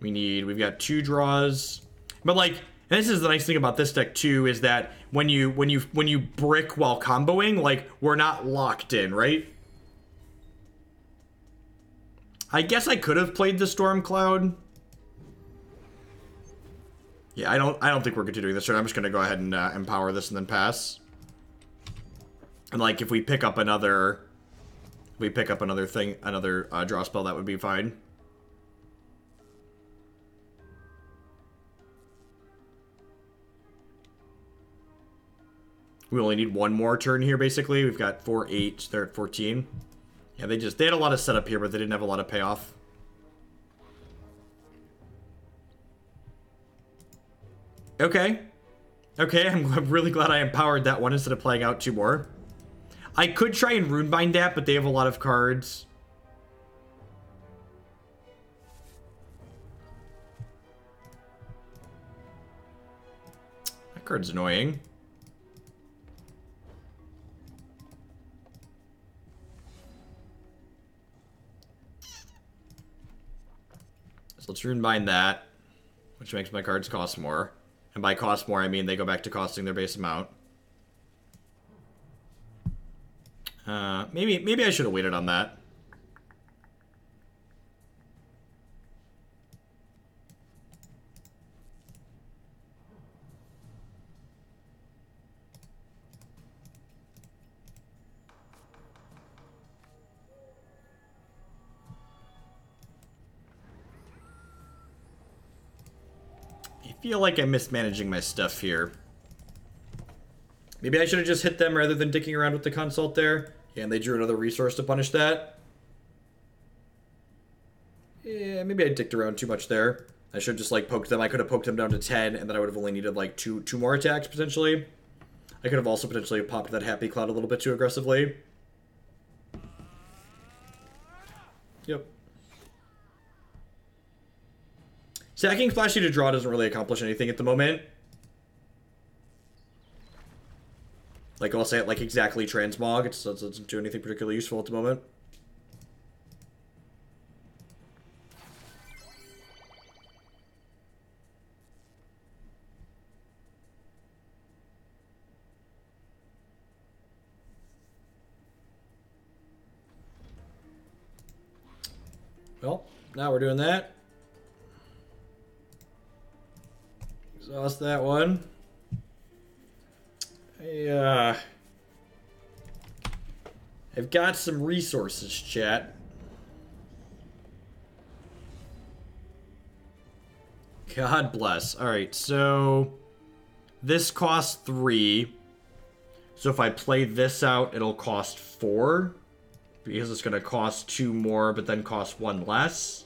We've got 2 draws. But like, and this is the nice thing about this deck too, is that when you brick while comboing, like, we're not locked in, right? I guess I could have played the Storm Cloud. Yeah, I don't think we're continuing this turn. I'm just gonna go ahead and empower this and then pass. And like, if we pick up another thing, another draw spell, that would be fine. We only need 1 more turn here, basically. We've got 4, 8. They're at 14. Yeah, they had a lot of setup here, but they didn't have a lot of payoff. Okay. Okay, I'm really glad I empowered that one instead of playing out 2 more. I could try and Runebind that, but they have a lot of cards. That card's annoying. So let's Runebind that, which makes my cards cost more. And by cost more, I mean they go back to costing their base amount. Maybe I should have waited on that. I feel like I'm mismanaging my stuff here. Maybe I should have just hit them rather than dicking around with the consult there. Yeah, and they drew another resource to punish that. Yeah, maybe I dicked around too much there. I should have just like poked them. I could have poked them down to 10, and then I would have only needed like two more attacks potentially. I could have also potentially popped that Happy Cloud a little bit too aggressively. Yep. Sacking Flashy to draw doesn't really accomplish anything at the moment. Like, I'll say it like exactly Transmog. It doesn't do anything particularly useful at the moment. Well, now we're doing that. Exhaust that one. I've got some resources, chat. God bless. Alright, so this costs 3. So if I play this out, it'll cost 4. Because it's going to cost 2 more, but then cost 1 less.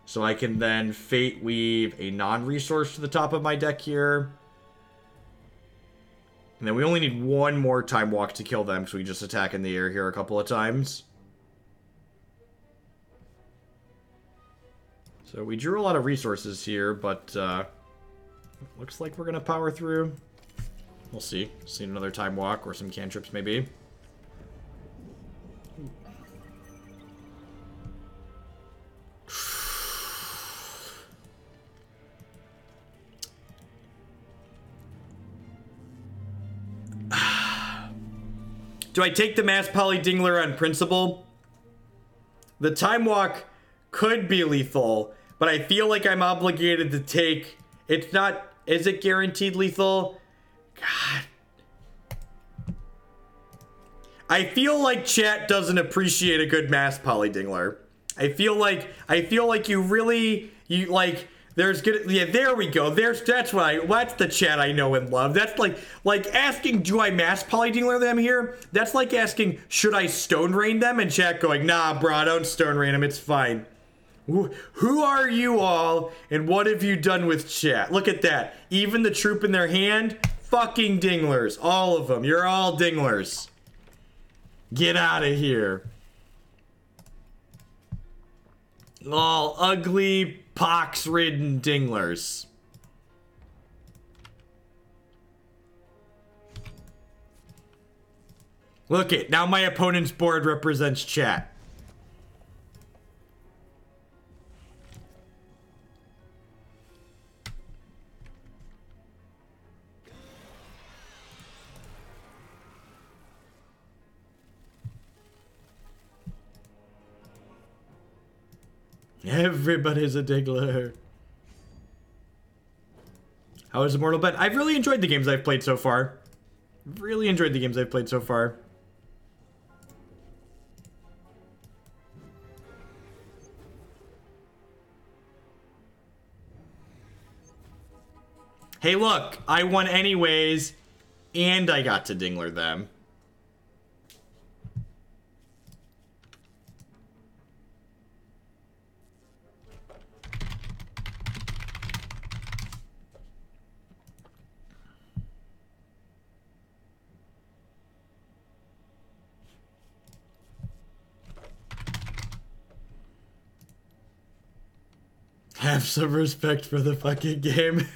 So I can then Fate Weave a non-resource to the top of my deck here. And then we only need 1 more Time Walk to kill them, so we just attack in the air here a couple of times. So we drew a lot of resources here, but looks like we're going to power through. We'll see. See another Time Walk or some cantrips maybe. Do I take the Mass Poly Dingler on principle? The Time Walk could be lethal, but I feel like I'm obligated to take... It's not... Is it guaranteed lethal? God. I feel like chat doesn't appreciate a good Mass Poly Dingler. I feel like you really... There's gonna, yeah, there we go. That's the chat I know and love. That's like asking, do I Mass Poly Dingler them here? That's like asking, should I Stone Rain them? And chat going, nah, bro, don't Stone Rain them. It's fine. Who are you all, and what have you done with chat? Look at that. Even the troop in their hand, fucking Dinglers. All of them. You're all Dinglers. Get out of here. All ugly, pox-ridden Dinglers. Look it, now my opponent's board represents chat. Everybody's a Dingler. How is Immortal been? I've really enjoyed the games I've played so far. Really enjoyed the games I've played so far. Hey, look, I won anyways, and I got to Dingler them. Have some respect for the fucking game.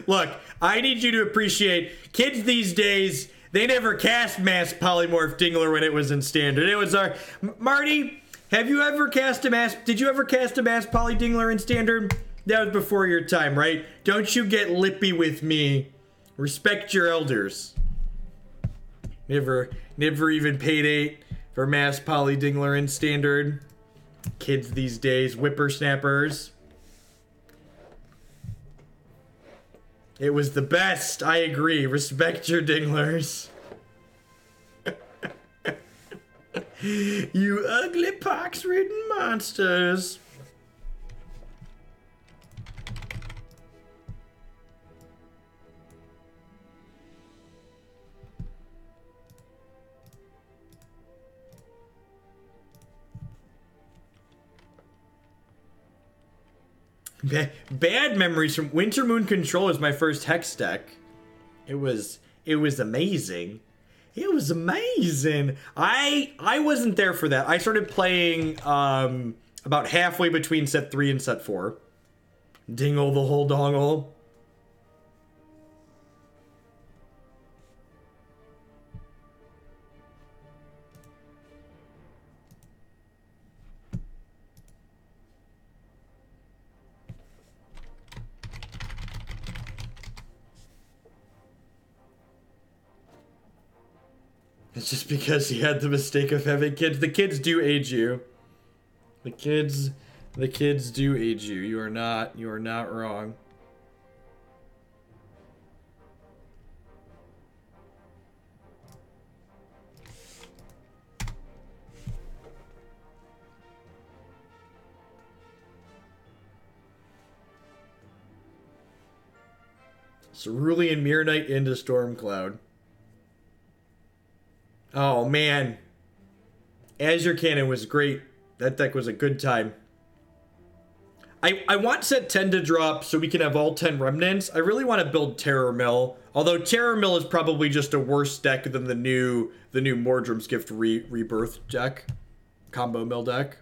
Look, I need you to appreciate kids these days. They never cast Mass Polymorph Dingler when it was in Standard. It was our Marty. Have you ever cast a Mass? Did you ever cast a Mass Poly Dingler in Standard? That was before your time, right? Don't you get lippy with me. Respect your elders. Never even paid 8 for Mass Poly Dingler in Standard. Kids these days, whippersnappers. It was the best, I agree. Respect your Dinglers. You ugly pox-ridden monsters. Bad memories from Winter Moon Control is my first Hex deck. It was amazing. It was amazing. I wasn't there for that. I started playing about halfway between set 3 and set 4. Dingle the whole dongle. It's just because he had the mistake of having kids. The kids do age you. The kids do age you. You are not wrong. Cerulean Mirror Knight into Stormcloud. Oh, man. Azure Cannon was great. That deck was a good time. I want set 10 to drop so we can have all 10 remnants. I really want to build Terror Mill. Although Terror Mill is probably just a worse deck than the new Mordrum's Gift Rebirth deck. Combo Mill deck.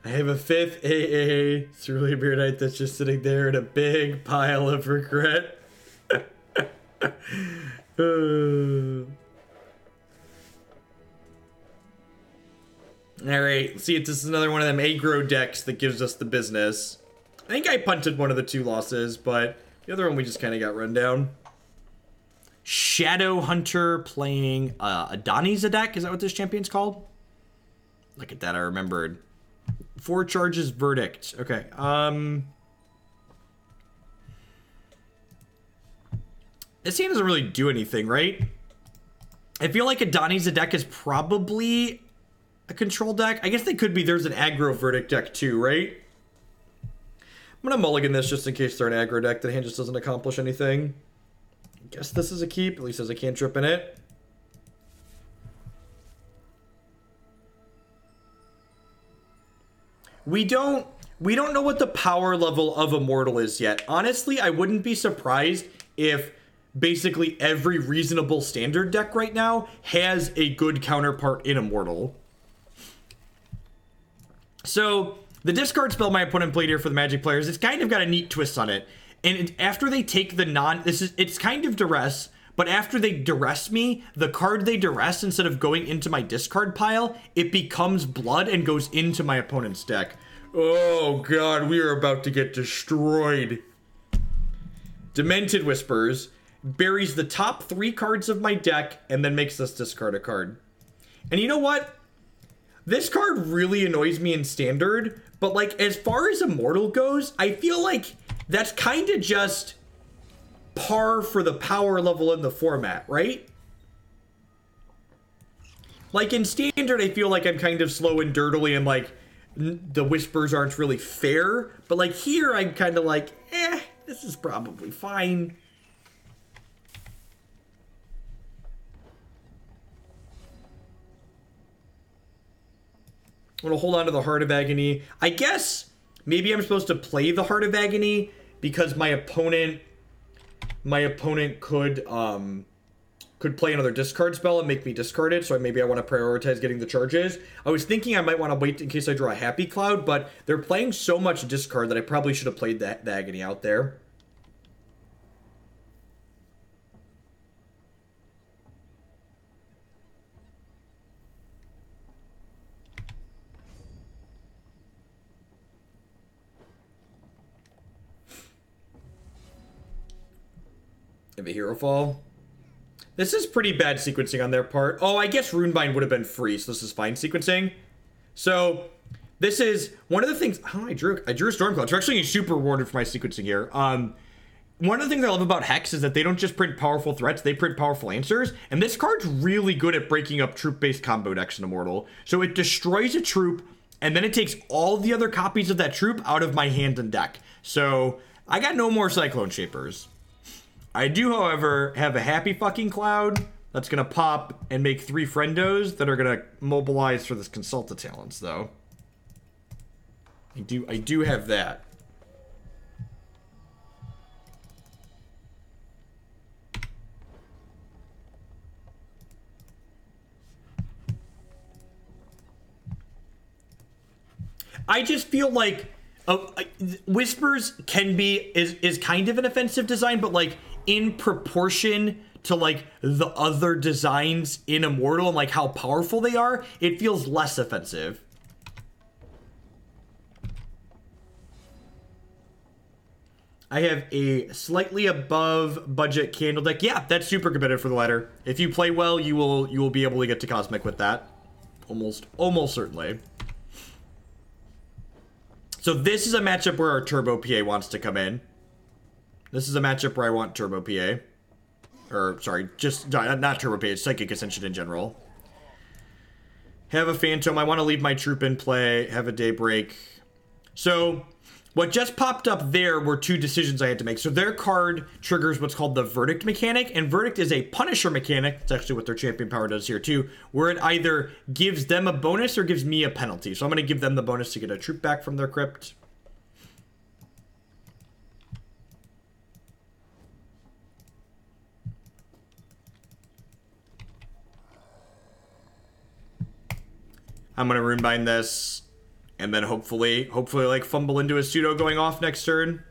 I have a 5th AA Cerulean Mirror Knight that's just sitting there in a big pile of regret. Alright, see if this is another one of them aggro decks that gives us the business. I think I punted one of the 2 losses, but the other one we just kind of got run down. Shadow Hunter playing Adani's deck. Is that what this champion's called? Look at that, I remembered. 4 charges verdict. Okay. This game doesn't really do anything, right? I feel like Adani's deck is probably a control deck. I guess they could be. There's an aggro verdict deck too, right? I'm gonna mulligan this just in case they're an aggro deck. The hand just doesn't accomplish anything. I guess this is a keep, at least as a cantrip in it. We don't know what the power level of Immortal is yet. Honestly, I wouldn't be surprised if basically every reasonable standard deck right now has a good counterpart in Immortal. So, the discard spell my opponent played here for the Magic players, it's kind of got a neat twist on it. And after they take the it's kind of duress, but after they duress me, the card they duress, instead of going into my discard pile, it becomes blood and goes into my opponent's deck. Oh god, we are about to get destroyed. Demented Whispers buries the top 3 cards of my deck and then makes us discard a card. And you know what? This card really annoys me in Standard, but like as far as Immortal goes, I feel like that's kind of just par for the power level in the format, right? Like in Standard, I feel like I'm kind of slow and dirtily and like the Whispers aren't really fair, but like here I'm kind of like, this is probably fine. I'm gonna hold on to the Heart of Agony. I guess maybe I'm supposed to play the Heart of Agony because my opponent could play another discard spell and make me discard it, so maybe I want to prioritize getting the charges. I was thinking I might want to wait in case I draw a Happy Cloud, but they're playing so much discard that I probably should have played the Agony out there. Have a Hero Fall. This is pretty bad sequencing on their part. Oh, I guess Runebind would have been free, so this is fine sequencing. So, this is one of the things... Oh, I drew a Stormcloud. It's actually super rewarded for my sequencing here. One of the things I love about Hex is that they don't just print powerful threats, they print powerful answers. And this card's really good at breaking up troop-based combo decks in Immortal. So it destroys a troop, and then it takes all the other copies of that troop out of my hand and deck. So, I got no more Cyclone Shapers. I do, however, have a Happy fucking Cloud that's going to pop and make 3 friendos that are going to mobilize for this Consult the Talons, though. I do have that. I just feel like Whispers is kind of an offensive design, but like in proportion to like the other designs in Immortal and like how powerful they are, it feels less offensive. I have a slightly above budget candle deck. Yeah, that's super competitive for the ladder. If you play well, you will be able to get to Cosmic with that. Almost certainly. So this is a matchup where our Turbo PA wants to come in. This is a matchup where I want Turbo PA. Or, sorry, just not Turbo PA, it's Psychic Ascension in general. Have a Phantom. I want to leave my troop in play. Have a Daybreak. So what just popped up there were two decisions I had to make. So their card triggers what's called the Verdict mechanic, and Verdict is a Punisher mechanic. It's actually what their champion power does here too, where it either gives them a bonus or gives me a penalty. So I'm going to give them the bonus to get a troop back from their crypt. I'm going to Runebind this. And then hopefully like fumble into a pseudo going off next turn.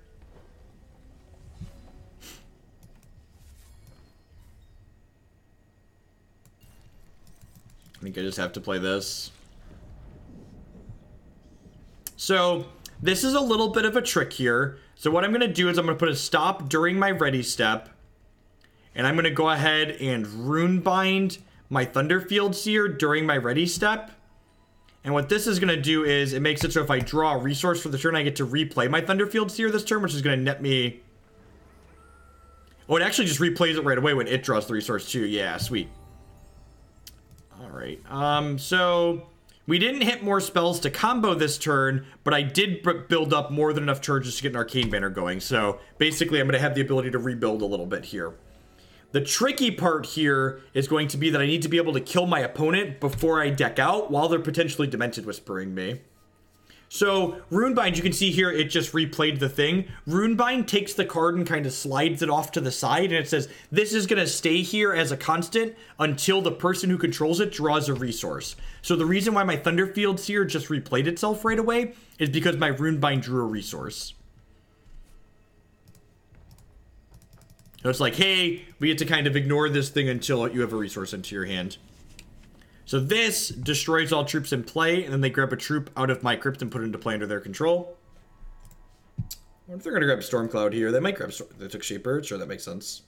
I think I just have to play this. So this is a little bit of a trick here. So what I'm going to do is I'm going to put a stop during my ready step. And I'm going to go ahead and Runebind my Thunderfield Seer during my ready step. And what this is going to do is it makes it so if I draw a resource for the turn, I get to replay my Thunderfield Seer this turn, which is going to net me... Oh, it actually just replays it right away when it draws the resource too. Yeah, sweet. Alright, so we didn't hit more spells to combo this turn, but I did build up more than enough charges to get an Arcane Banner going. So basically, I'm going to have the ability to rebuild a little bit here. The tricky part here is going to be that I need to be able to kill my opponent before I deck out while they're potentially Demented Whispering me. So, Runebind, you can see here, it just replayed the thing. Runebind takes the card and kind of slides it off to the side, and it says, this is going to stay here as a constant until the person who controls it draws a resource. So the reason why my Thunderfield Seer just replayed itself right away is because my Runebind drew a resource. So it's like, hey, we get to kind of ignore this thing until you have a resource into your hand. So this destroys all troops in play, and then they grab a troop out of my crypt and put it into play under their control. I wonder if they're going to grab Stormcloud here. They might grab they took Shaper. Sure, that makes sense.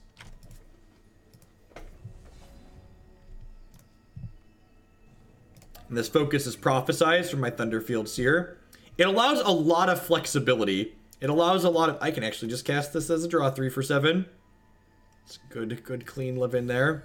And this focus is prophesized from my Thunderfield Seer. It allows a lot of flexibility. It allows a lot of... I can actually just cast this as a draw 3 for 7. It's good clean live in there.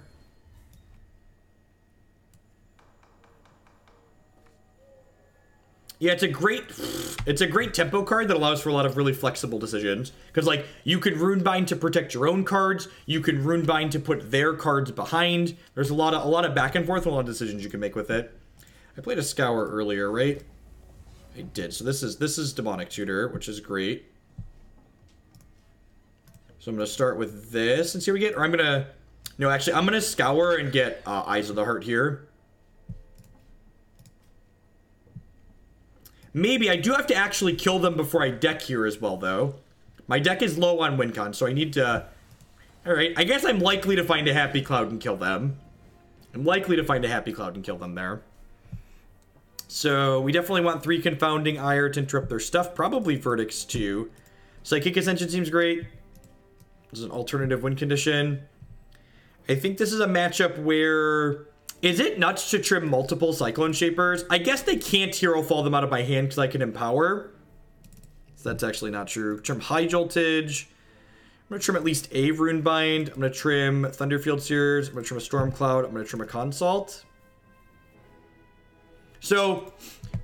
Yeah, it's a great tempo card that allows for a lot of really flexible decisions. Because, like, you can Runebind to protect your own cards. You can Runebind to put their cards behind. There's a lot of back and forth and a lot of decisions you can make with it. I played a Scour earlier, right? I did. So this is Demonic Tutor, which is great. So I'm going to start with this and see what we get. Or I'm going to... No, actually, I'm going to Scour and get Eyes of the Heart here. Maybe. I do have to actually kill them before I deck here as well, though. My deck is low on win con, so I need to... Alright, I guess I'm likely to find a Happy Cloud and kill them. I'm likely to find a Happy Cloud and kill them there. So, we definitely want 3 Confounding Ire to interrupt their stuff. Probably Verdicts, too. Psychic Ascension seems great. This is an alternative win condition. I think this is a matchup where... Is it nuts to trim multiple Cyclone Shapers? I guess they can't Hero Fall them out of my hand because I can Empower. So that's actually not true. Trim High Joltage. I'm going to trim at least a Runebind. I'm going to trim Thunderfield Seers. I'm going to trim a Stormcloud. I'm going to trim a Consult. So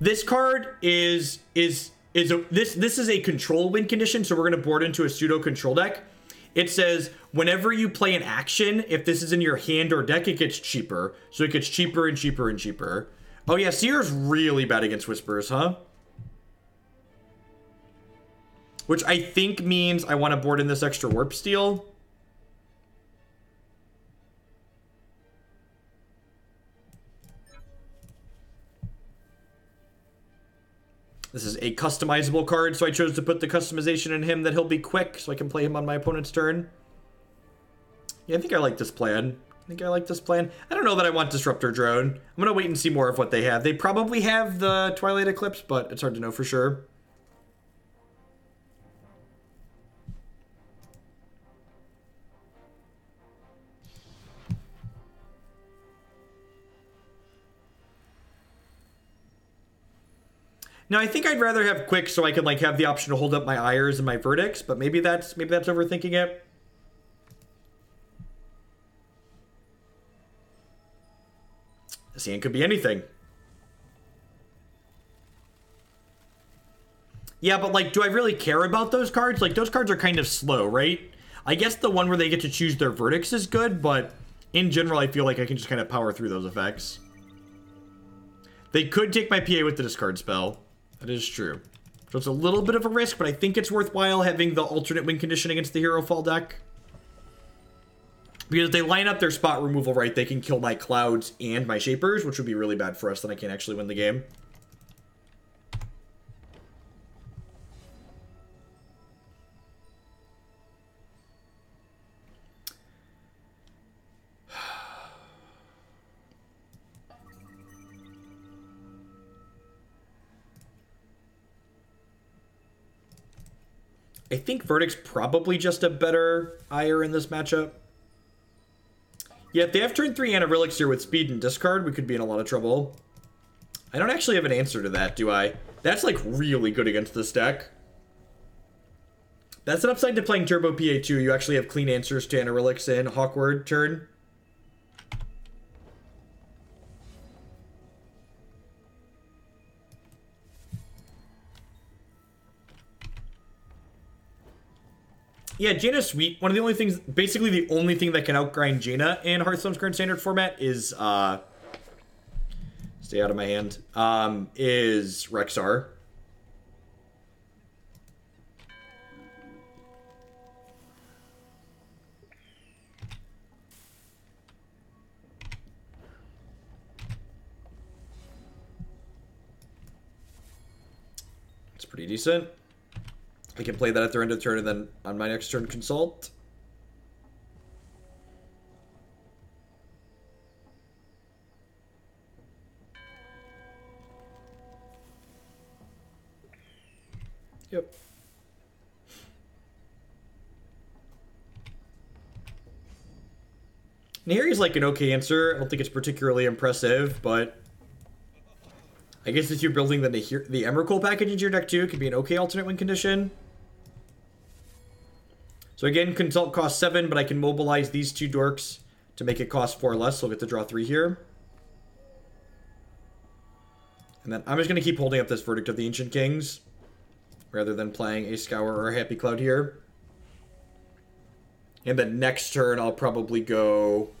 this card this is a control win condition, so we're going to board into a pseudo control deck. It says, whenever you play an action, if this is in your hand or deck, it gets cheaper. So it gets cheaper and cheaper and cheaper. Oh yeah, Seer's really bad against Whispers, huh? Which I think means I want to board in this extra Warpsteel. This is a customizable card, so I chose to put the customization in him that he'll be quick, so I can play him on my opponent's turn. Yeah, I think I like this plan. I don't know that I want Disruptor Drone. I'm going to wait and see more of what they have. They probably have the Twilight Eclipse, but it's hard to know for sure. Now, I think I'd rather have quick so I can, like, have the option to hold up my Ires and my Verdicts, but maybe that's overthinking it. This hand could be anything. Yeah, but, like, do I really care about those cards? Like, those cards are kind of slow, right? I guess the one where they get to choose their verdicts is good, but in general, I feel like I can just kind of power through those effects. They could take my PA with the discard spell. That is true. So it's a little bit of a risk, but I think it's worthwhile having the alternate win condition against the Hero Fall deck. Because if they line up their spot removal right, they can kill my Clouds and my Shapers, which would be really bad for us, then I can't actually win the game. I think Verdict's probably just a better Ire in this matchup. Yeah, if they have turn 3 Anarilic Seer with speed and discard, we could be in a lot of trouble. I don't actually have an answer to that, do I? That's, like, really good against this deck. That's an upside to playing Turbo PA2. You actually have clean answers to Anarilics and Hawkward turn. Yeah, Jaina's sweet. One of the only things, basically the only thing that can outgrind Jaina in Hearthstone's current standard format is, stay out of my hand, is Rexxar. It's pretty decent. I can play that at their end of turn and then on my next turn consult. Yep. Nahiri's like an okay answer. I don't think it's particularly impressive, but I guess if you're building the Emrakul package into your deck too, it could be an okay alternate win condition. So again, Consult costs 7, but I can mobilize these 2 dorks to make it cost 4 less, so I'll get to draw 3 here. And then I'm just going to keep holding up this Verdict of the Ancient Kings, rather than playing a Scour or a Happy Cloud here. And then next turn, I'll probably go...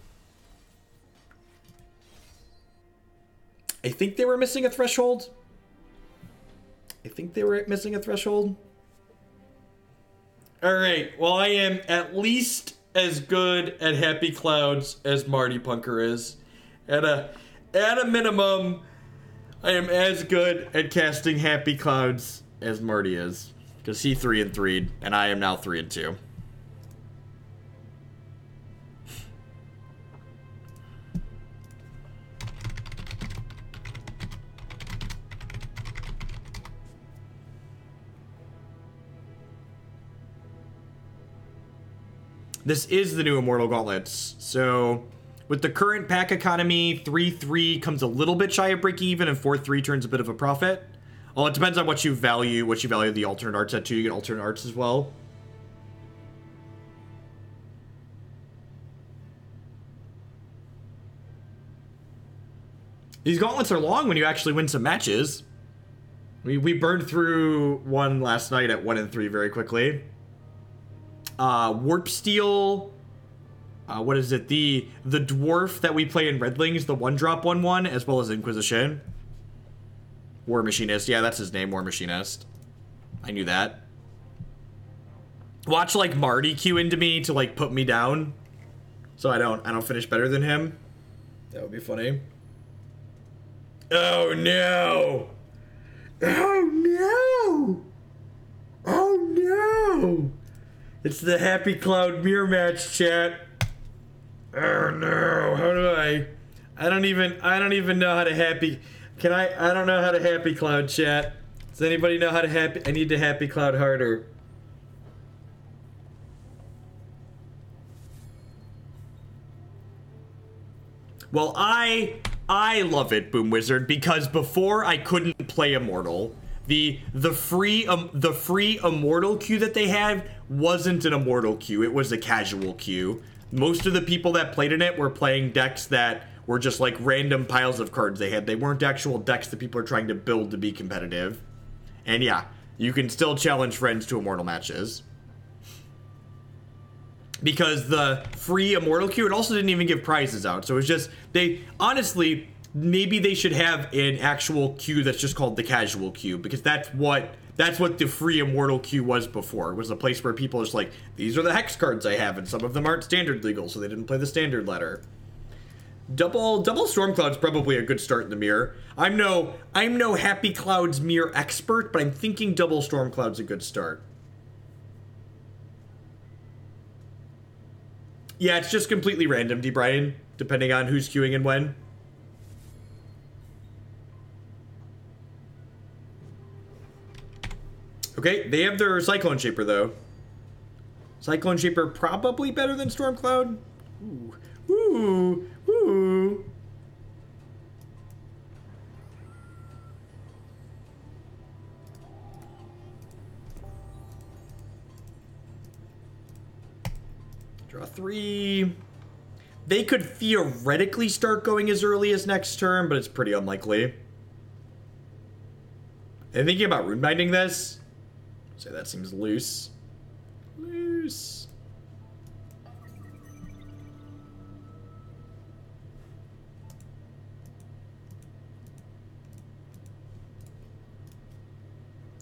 I think they were missing a Threshold. Alright, well I am at least as good at Happy Clouds as Marty Punker is. At a minimum, I am as good at casting Happy Clouds as Marty is. Because he 3-3'd, and I am now 3-2. This is the new Immortal Gauntlets. So, with the current pack economy, 3-3 comes a little bit shy of breaking even, and 4-3 turns a bit of a profit. Well, it depends on what you value the alternate arts at too. You get alternate arts as well. These gauntlets are long when you actually win some matches. We burned through one last night at 1-3 very quickly. Warpsteel, what is it? The dwarf that we play in Redlings, the 1-drop 1/1, as well as Inquisition. War Machinist, yeah, that's his name, War Machinist. I knew that. Watch like Marty queue into me to like put me down, so I don't finish better than him. That would be funny. Oh no! Oh no! Oh no! It's the Happy Cloud mirror match, chat. Oh no, how do I don't even know how to happy, I don't know how to Happy Cloud, chat. Does anybody know how to happy, I need to Happy Cloud harder. Well, I love it, Boom Wizard, because before I couldn't play Immortal. The free Immortal queue that they had wasn't an Immortal queue. It was a casual queue. Most of the people that played in it were playing decks that were just like random piles of cards they had. They weren't actual decks that people are trying to build to be competitive. And yeah, you can still challenge friends to Immortal matches. Because the free Immortal queue, it also didn't even give prizes out. So it was just, honestly, maybe they should have an actual queue that's just called the casual queue, because that's what the free Immortal queue was before. It was a place where people are just like, these are the hex cards I have, and some of them aren't standard legal, so they didn't play the standard letter. Double Stormcloud's probably a good start in the mirror. I'm no Happy Cloud's mirror expert, but I'm thinking double Stormcloud's a good start. Yeah, it's just completely random, D. Brian, depending on who's queuing and when. Okay, they have their Cyclone Shaper, though. Cyclone Shaper probably better than Stormcloud. Ooh. Ooh. Ooh. Draw 3. They could theoretically start going as early as next turn, but it's pretty unlikely. And thinking about runebinding this, say that seems loose. Loose.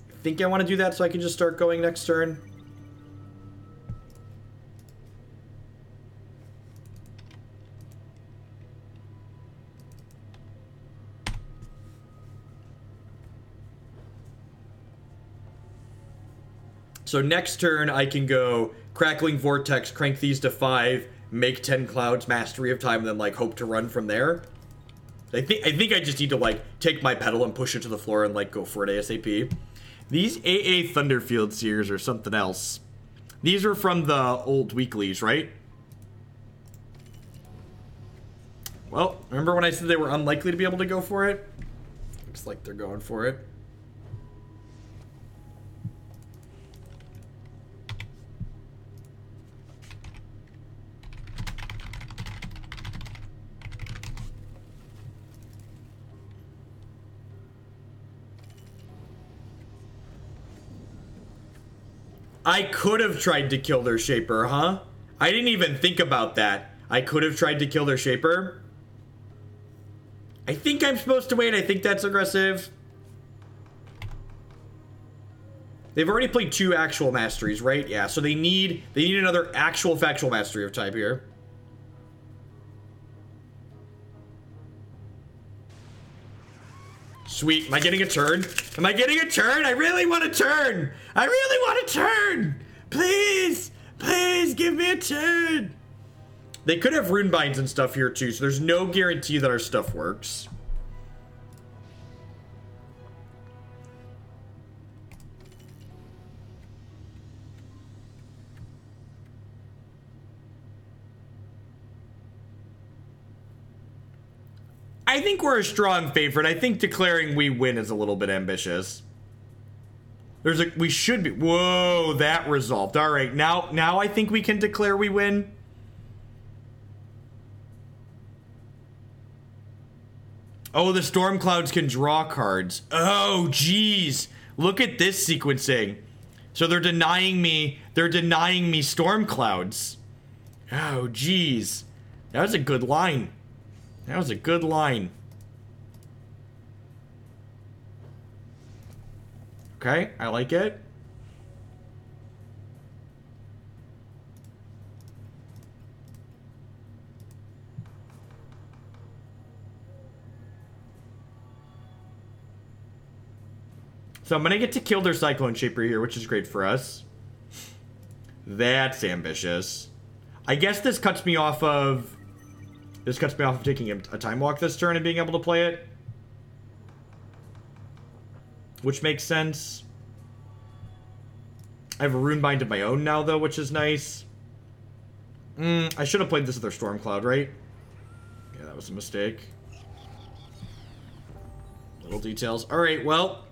I think I want to do that so I can just start going next turn. So next turn, I can go Crackling Vortex, crank these to 5, make 10 clouds, Mastery of Time, and then, like, hope to run from there. I think I just need to, like, take my pedal and push it to the floor and, like, go for it ASAP. These AA Thunderfield Seers are something else. These are from the old weeklies, right? Well, remember when I said they were unlikely to be able to go for it? Looks like they're going for it. I could have tried to kill their Shaper, huh? I didn't even think about that. I could have tried to kill their Shaper. I think I'm supposed to wait. I think that's aggressive. They've already played 2 actual masteries, right? Yeah, so they need another actual factual mastery of type here. Sweet. Am I getting a turn? Am I getting a turn? I really want a turn. I really want a turn. Please. Please give me a turn. They could have runebinds and stuff here too, so there's no guarantee that our stuff works. I think we're a strong favorite. I think declaring we win is a little bit ambitious. We should be. Whoa, that resolved. All right, now I think we can declare we win. Oh, the storm clouds can draw cards. Oh, geez. Look at this sequencing. So they're denying me storm clouds. Oh, geez. That was a good line. That was a good line. Okay, I like it. So I'm gonna get to kill their Cyclone Shaper here, which is great for us. That's ambitious. I guess this cuts me off of taking a time walk this turn and being able to play it. Which makes sense. I have a Runebind of my own now, though, which is nice. I should have played this with their Stormcloud, right? Yeah, that was a mistake. Little details. Alright, well.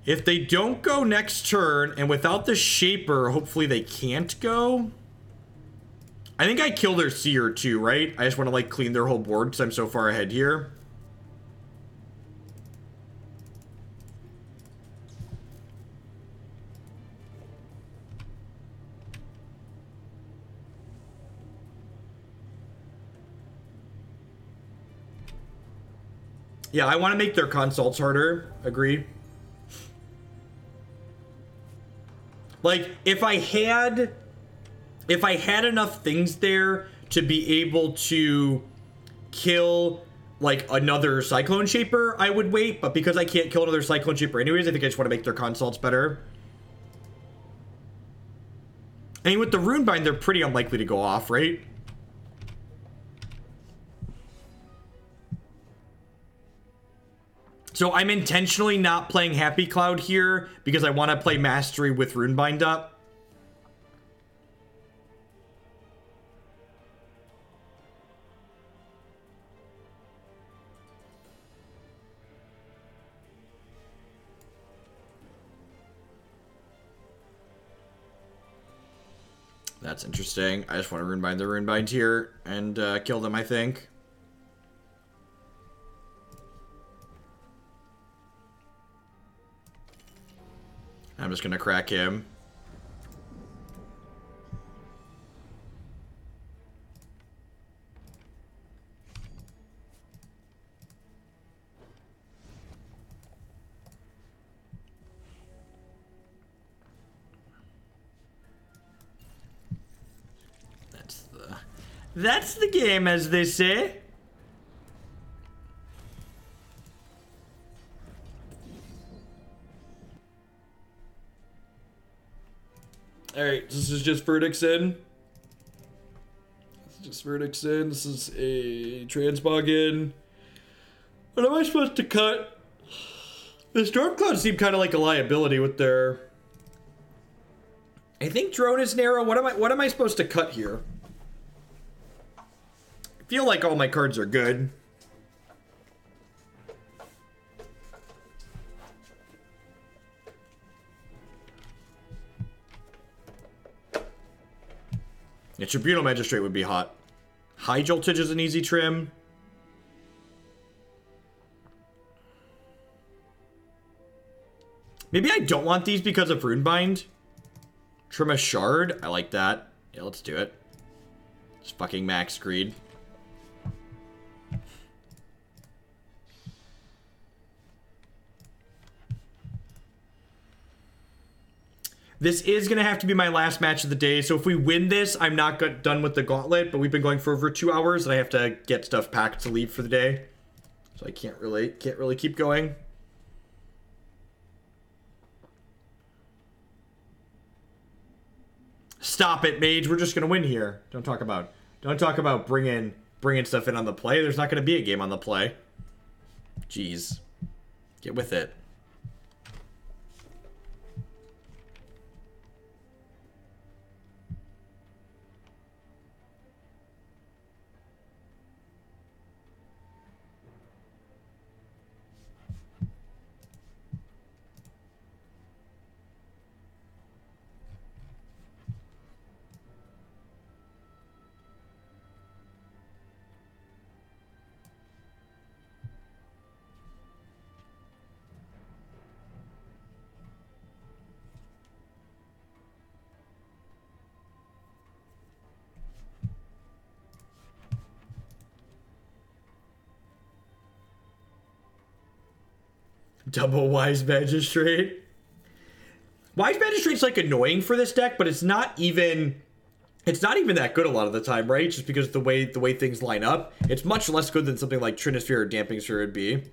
If they don't go next turn, and without the Shaper, hopefully they can't go. I think I kill their Seer too, right? I just want to like clean their whole board because I'm so far ahead here. Yeah, I want to make their consults harder. Agree. Like, if I had enough things there to be able to kill, like, another Cyclone Shaper, I would wait. But because I can't kill another Cyclone Shaper anyways, I think I just want to make their consults better. I mean, with the Runebind, they're pretty unlikely to go off, right? So I'm intentionally not playing Happy Cloud here because I want to play Mastery with Runebind up. That's interesting. I just want to Runebind the Runebind here and kill them, I think. I'm just gonna crack him. That's the game, as they say. Alright, this is just verdicts in. This is just verdicts in. This is a transmog in. What am I supposed to cut? The Stormcloud seem kind of like a liability with their... I think drone is narrow. What am I supposed to cut here? I feel like all my cards are good. Yeah, Tribunal Magistrate would be hot. High Joltage is an easy trim. Maybe I don't want these because of Runebind. Trim a Shard. I like that. Yeah, let's do it. Just fucking max greed. This is going to have to be my last match of the day, so if we win this, I'm not done with the Gauntlet, but we've been going for over 2 hours, and I have to get stuff packed to leave for the day. So I can't really keep going. Stop it, Mage. We're just going to win here. Don't talk about bringing stuff in on the play. There's not going to be a game on the play. Jeez. Get with it. Double Wise Magistrate. Wise Magistrate's like annoying for this deck, but it's not even that good a lot of the time, right? Just because the way things line up. It's much less good than something like Trinisphere or Damping Sphere would be.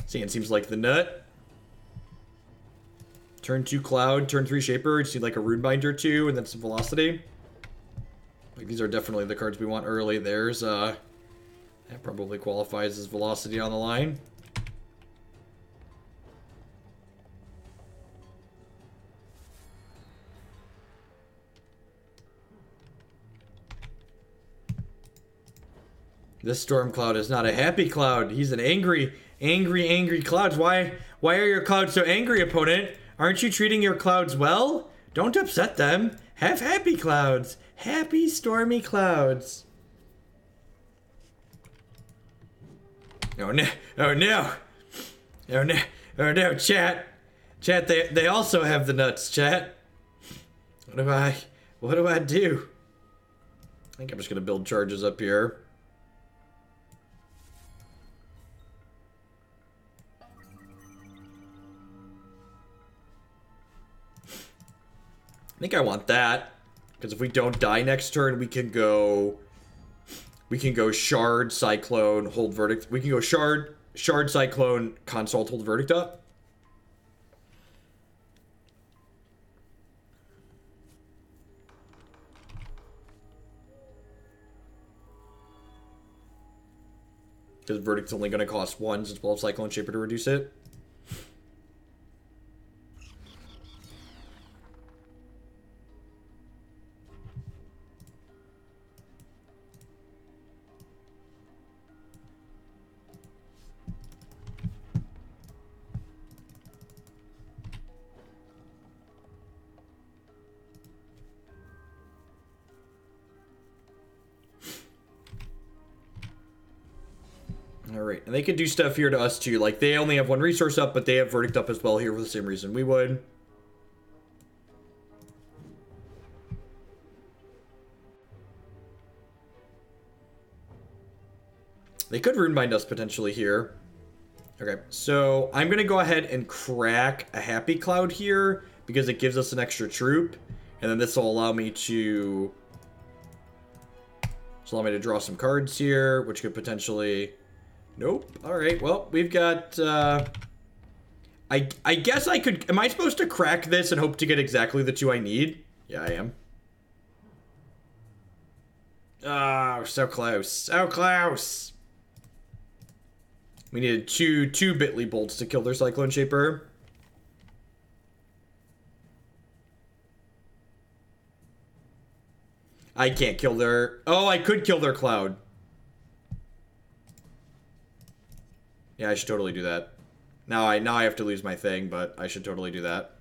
Sand seems like the nut. Turn 2 Cloud, turn 3 Shaper. Just need like a Runebind or 2, and then some Velocity. Like, these are definitely the cards we want early. There's that probably qualifies as Velocity on the line. This storm cloud is not a happy cloud. He's an angry cloud. Why are your clouds so angry, opponent? Aren't you treating your clouds well? Don't upset them. Have happy clouds. Happy stormy clouds. Oh no. Oh no. Oh no. Oh no, chat. Chat, they also have the nuts, chat. What do I do? I think I'm just gonna build charges up here. I think I want that, because if we don't die next turn, we can go Shard, Cyclone, hold Verdict. We can go Shard, Cyclone, Consult, hold Verdict up. Because Verdict's only going to cost 1 since we'll have Cyclone Shaper to reduce it. Alright, and they could do stuff here to us too. Like, they only have 1 resource up, but they have Verdict up as well here for the same reason we would. They could Runebind us potentially here. Okay, so I'm going to go ahead and crack a Happy Cloud here because it gives us an extra troop. And then this will allow me to... draw some cards here, which could potentially... Nope. Alright, well, we've got, I guess I could... Am I supposed to crack this and hope to get exactly the 2 I need? Yeah, I am. Oh, so close. So close! We needed two Bitly bolts to kill their Cyclone Shaper. I can't kill their... Oh, I could kill their Cloud. Yeah, I should totally do that. Now I have to lose my thing, but I should totally do that.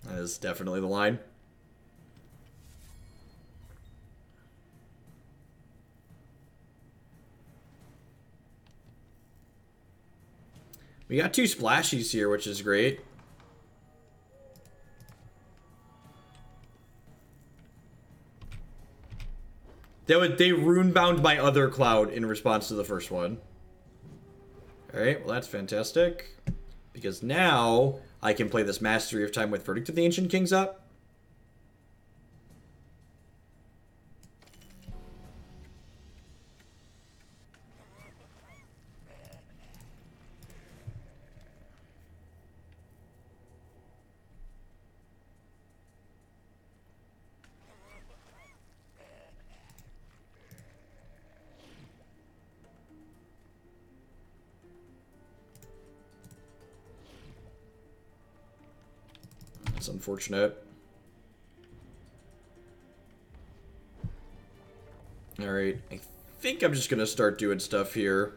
That is definitely the line. We got 2 splashies here, which is great. They runebound my other cloud in response to the first one. Alright, well that's fantastic. Because now I can play this Mastery of Time with Verdict of the Ancient Kings up. That's unfortunate. Alright, I think I'm just gonna start doing stuff here.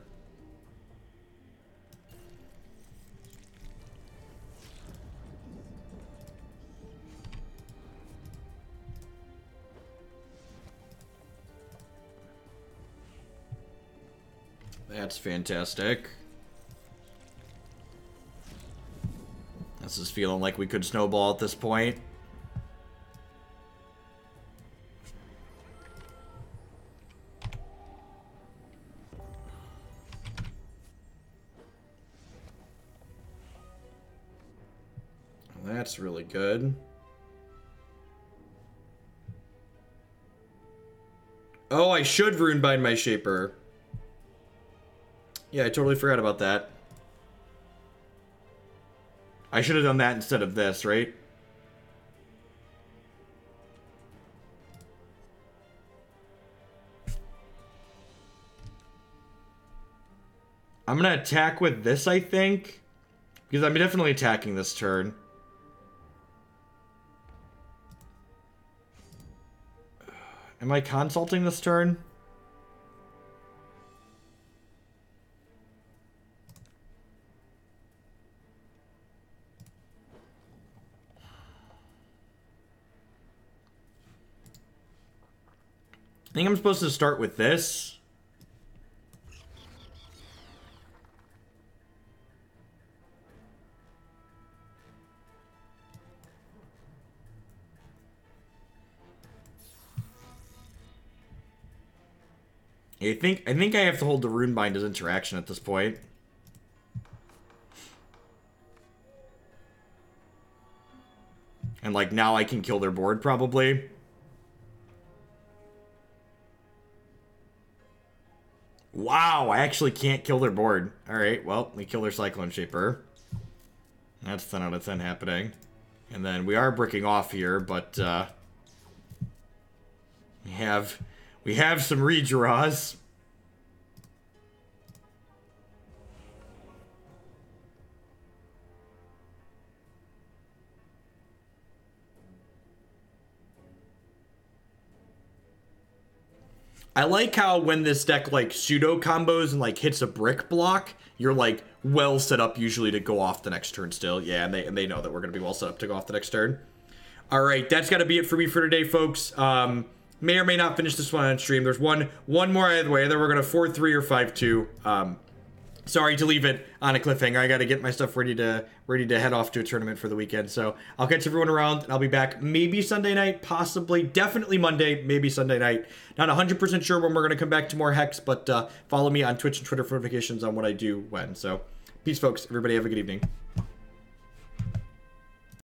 That's fantastic. This is feeling like we could snowball at this point. That's really good. Oh, I should Runebind my Shaper. Yeah, I totally forgot about that. I should have done that instead of this, right? I'm gonna attack with this, I think. Because I'm definitely attacking this turn. Am I consulting this turn? I think I'm supposed to start with this. I think I have to hold the Runebind as interaction at this point. And like now I can kill their board probably. Wow, I actually can't kill their board. Alright, well, we kill their Cyclone Shaper. That's 10 out of 10 happening. And then we are bricking off here, but we have some redraws. I like how when this deck like pseudo combos and like hits a brick block, you're like well set up usually to go off the next turn still. Yeah, and they know that we're gonna be well set up to go off the next turn. All right, that's gotta be it for me for today, folks. May or may not finish this one on stream. There's one more either way. Either we're gonna 4-3 or 5-2. Sorry to leave it on a cliffhanger. I got to get my stuff ready to head off to a tournament for the weekend. So I'll catch everyone around, and I'll be back maybe Sunday night, possibly, definitely Monday, maybe Sunday night. Not 100% sure when we're going to come back to more Hex, but follow me on Twitch and Twitter for notifications on what I do when. So peace, folks. Everybody have a good evening.